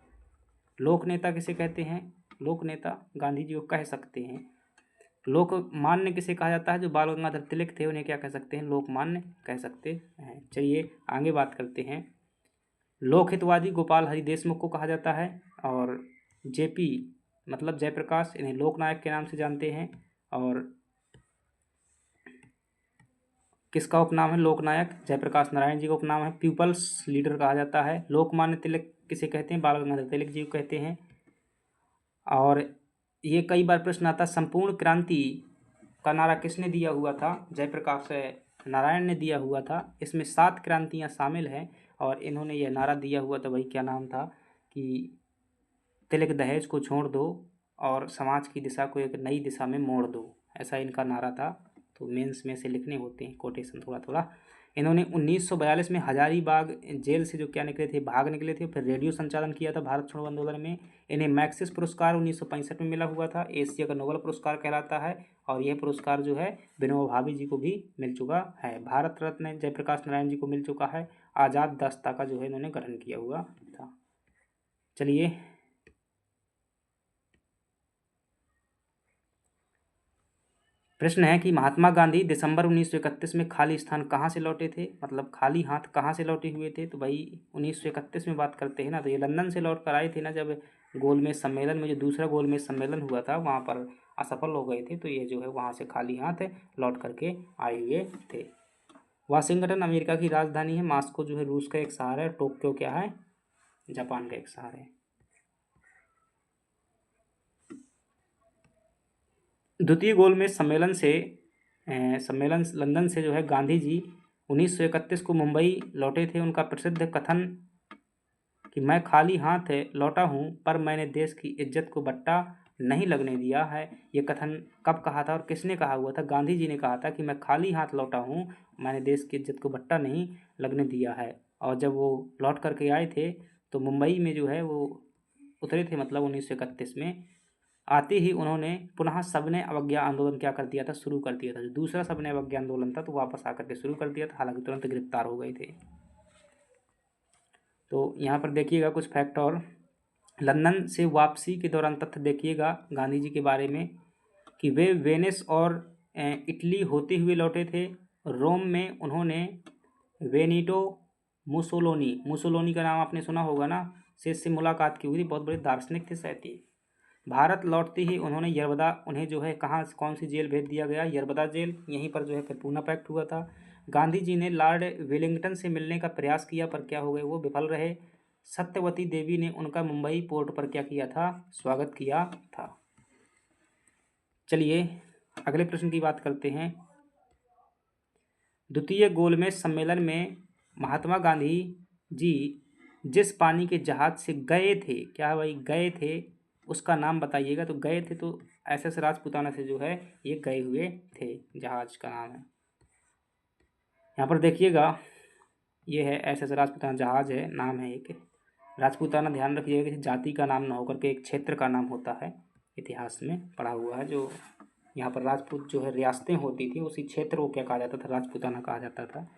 लोक नेता किसे कहते हैं? लोक नेता गांधी जी को कह सकते हैं। लोकमान्य किसे कहा जाता है? जो बाल गंगाधर तिलक थे उन्हें क्या कह सकते हैं? लोकमान्य कह सकते हैं। चलिए आगे बात करते हैं। लोकहितवादी गोपाल हरि देशमुख को कहा जाता है। और जेपी मतलब जयप्रकाश, इन्हें लोकनायक के नाम से जानते हैं। और किसका उपनाम है लोकनायक? जयप्रकाश नारायण जी का उपनाम है। पीपल्स लीडर कहा जाता है। लोकमान्य तिलक किसे कहते हैं? बाल गंगाधर तिलक जी को कहते हैं। और ये कई बार प्रश्न आता है, संपूर्ण क्रांति का नारा किसने दिया हुआ था? जयप्रकाश नारायण ने दिया हुआ था। इसमें 7 क्रांतियाँ शामिल हैं और इन्होंने यह नारा दिया हुआ था, भाई क्या नाम था कि तिलक दहेज को छोड़ दो और समाज की दिशा को एक नई दिशा में मोड़ दो, ऐसा इनका नारा था। तो मेंस में से लिखने होते हैं कोटेशन थोड़ा थोड़ा। इन्होंने 1942 में हजारीबाग जेल से जो क्या निकले थे, भाग निकले थे, फिर रेडियो संचालन किया था भारत छोड़ो आंदोलन में। इन्हें मैक्सिस पुरस्कार 1965 में मिला हुआ था, एशिया का नोबेल पुरस्कार कहलाता है। और यह पुरस्कार जो है विनोबा भावे जी को भी मिल चुका है। भारत रत्न जयप्रकाश नारायण जी को मिल चुका है। आज़ाद दस्ता का जो है इन्होंने गठन किया हुआ था। चलिए प्रश्न है कि महात्मा गांधी दिसंबर 1931 में खाली स्थान कहाँ से लौटे थे, मतलब खाली हाथ कहाँ से लौटे हुए थे? तो भाई 1931 में बात करते हैं ना, तो ये लंदन से लौट कर आए थे ना, जब गोलमेज सम्मेलन में, जो दूसरा गोलमेज सम्मेलन हुआ था वहाँ पर असफल हो गए थे, तो ये जो है वहाँ से खाली हाथ लौट करके आए हुए थे। वाशिंगटन अमेरिका की राजधानी है, मास्को जो है रूस का एक शहर है, टोक्यो क्या है, जापान का एक शहर है। द्वितीय गोलमेज सम्मेलन लंदन से जो है गांधी जी 1931 को मुंबई लौटे थे। उनका प्रसिद्ध कथन कि मैं खाली हाथ लौटा हूँ पर मैंने देश की इज्जत को बट्टा नहीं लगने दिया है, ये कथन कब कहा था और किसने कहा हुआ था? गांधी जी ने कहा था कि मैं खाली हाथ लौटा हूँ, मैंने देश की इज्जत को बट्टा नहीं लगने दिया है। और जब वो लौट करके आए थे तो मुंबई में जो है वो उतरे थे, मतलब 1931 में। आते ही उन्होंने पुनः सबने अवज्ञा आंदोलन क्या कर दिया था, शुरू कर दिया था। जो दूसरा सबने अवज्ञा आंदोलन था तो वापस आकर के शुरू कर दिया था, हालांकि तुरंत गिरफ्तार हो गए थे। तो यहाँ पर देखिएगा कुछ फैक्ट और। लंदन से वापसी के दौरान तथ्य देखिएगा गांधी जी के बारे में कि वे वेनिस और इटली होते हुए लौटे थे। रोम में उन्होंने वेनिटो मुसोलोनी का नाम आपने सुना होगा ना, से मुलाकात की हुई थी, बहुत बड़े दार्शनिक थे शायद ये। भारत लौटते ही उन्होंने यरबदा, उन्हें जो है कहाँ कौन सी जेल भेज दिया गया, यरबदा जेल, यहीं पर जो है फिर पूना पैक्ट हुआ था। गांधी जी ने लॉर्ड वेलिंगटन से मिलने का प्रयास किया पर क्या हो गए, वो विफल रहे। सत्यवती देवी ने उनका मुंबई पोर्ट पर क्या किया था, स्वागत किया था। चलिए अगले प्रश्न की बात करते हैं। द्वितीय गोलमेज सम्मेलन में महात्मा गांधी जी जिस पानी के जहाज से गए थे, क्या भाई गए थे, उसका नाम बताइएगा। तो गए थे तो SS राजपूताना से जो है ये गए हुए थे, जहाज का नाम है। यहाँ पर देखिएगा ये है SS राजपूताना जहाज है, नाम है एक। राजपूताना ध्यान रखिएगा कि जाति का नाम ना होकर के एक क्षेत्र का नाम होता है, इतिहास में पढ़ा हुआ है। जो यहाँ पर राजपूत जो है रियासतें होती थी, उसी क्षेत्र को क्या कहा जाता था, राजपूताना कहा जाता था।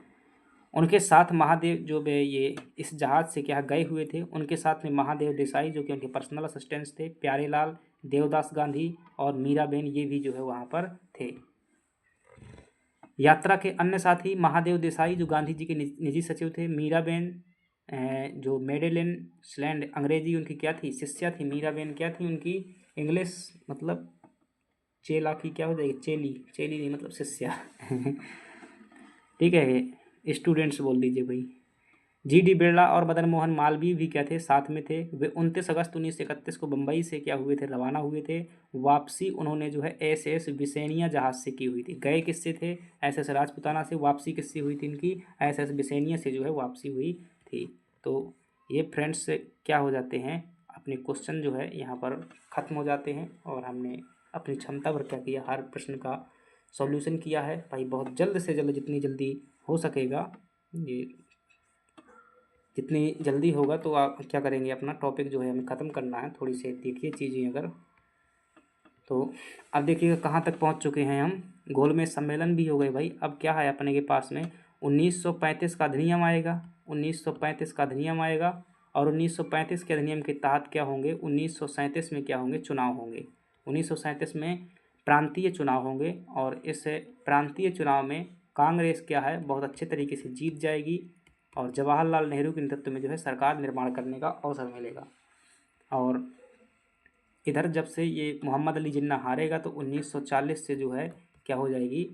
उनके साथ महादेव जो वे ये इस जहाज से क्या गए हुए थे, उनके साथ में महादेव देसाई जो कि उनके पर्सनल असिस्टेंट्स थे, प्यारेलाल, देवदास गांधी और मीराबेन, ये भी जो है वहाँ पर थे। यात्रा के अन्य साथी महादेव देसाई जो गांधी जी के निजी सचिव थे, मीराबेन जो मेडेलिन स्लैंड अंग्रेजी उनकी क्या थी, शिष्या थी। मीराबेन क्या थी उनकी, इंग्लिश मतलब चेला की क्या हो जाएगी, चेली नहीं मतलब शिष्या ठीक है, स्टूडेंट्स बोल दीजिए भाई। GD बिरला और मदन मोहन मालवीय भी क्या थे, साथ में थे। वे 29 अगस्त 1931 को बम्बई से क्या हुए थे, रवाना हुए थे। वापसी उन्होंने जो है SS बिसेनिया जहाज से की हुई थी। गए किससे थे, SS राजपूताना से। वापसी किससे हुई थी इनकी, SS बिसेनिया से जो है वापसी हुई थी। तो ये फ्रेंड्स क्या हो जाते हैं, अपने क्वेश्चन जो है यहाँ पर ख़त्म हो जाते हैं और हमने अपनी क्षमता पर क्या किया, हर प्रश्न का सॉल्यूशन किया है। भाई बहुत जल्द से जल्द, जितनी जल्दी हो सकेगा, ये जितनी जल्दी होगा तो आप क्या करेंगे, अपना टॉपिक जो है हमें ख़त्म करना है। थोड़ी सी देखिए चीज़ें अगर, तो अब देखिएगा कहाँ तक पहुँच चुके हैं हम। गोलमेज सम्मेलन भी हो गए भाई। अब क्या है अपने के पास में, 1935 का अधिनियम आएगा, 1935 का अधिनियम आएगा। और 1935 के अधिनियम के तहत क्या होंगे, 1937 में क्या होंगे, चुनाव होंगे। 1937 में प्रांतीय चुनाव होंगे और इस प्रांतीय चुनाव में कांग्रेस क्या है, बहुत अच्छे तरीके से जीत जाएगी और जवाहरलाल नेहरू के नेतृत्व में जो है सरकार निर्माण करने का अवसर मिलेगा। और इधर जब से ये मोहम्मद अली जिन्ना हारेगा तो 1940 से जो है क्या हो जाएगी,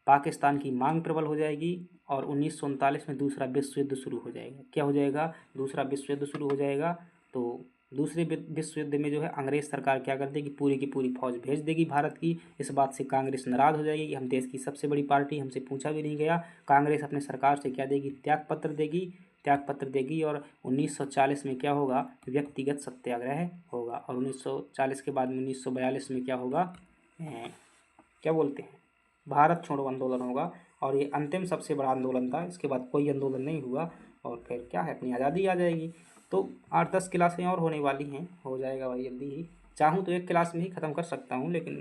पाकिस्तान की मांग प्रबल हो जाएगी और 1939 में दूसरा विश्व युद्ध शुरू हो जाएगा। क्या हो जाएगा, दूसरा विश्व युद्ध शुरू हो जाएगा। तो दूसरे विश्व युद्ध में जो है अंग्रेज सरकार क्या कर देगी, पूरी की पूरी फौज भेज देगी भारत की। इस बात से कांग्रेस नाराज़ हो जाएगी कि हम देश की सबसे बड़ी पार्टी, हमसे पूछा भी नहीं गया। कांग्रेस अपने सरकार से क्या देगी, त्याग पत्र देगी और 1940 में क्या होगा, व्यक्तिगत सत्याग्रह होगा। और 1940 के बाद में 1942 में क्या होगा, क्या बोलते हैं, भारत छोड़ो आंदोलन होगा। और ये अंतिम सबसे बड़ा आंदोलन था, इसके बाद कोई आंदोलन नहीं हुआ और फिर क्या है, अपनी आज़ादी आ जाएगी। तो 8-10 क्लासें और होने वाली हैं, हो जाएगा भाई जल्दी ही। चाहूँ तो एक क्लास में ही ख़त्म कर सकता हूँ, लेकिन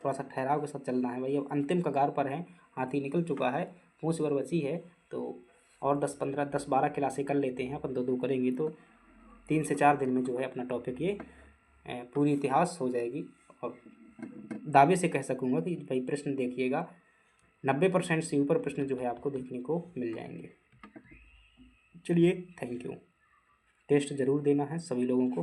थोड़ा सा ठहराव के साथ चलना है भाई। अब अंतिम कगार पर है, हाथी निकल चुका है, पूँछ भर बची है। तो और 10-12 क्लासें कर लेते हैं अपन, 2-2 करेंगे तो 3 से 4 दिन में जो है अपना टॉपिक ये पूरी इतिहास हो जाएगी। और दावे से कह सकूँगा कि भाई प्रश्न देखिएगा 90% से ऊपर प्रश्न जो है आपको देखने को मिल जाएंगे। चलिए, थैंक यू। टेस्ट ज़रूर देना है सभी लोगों को।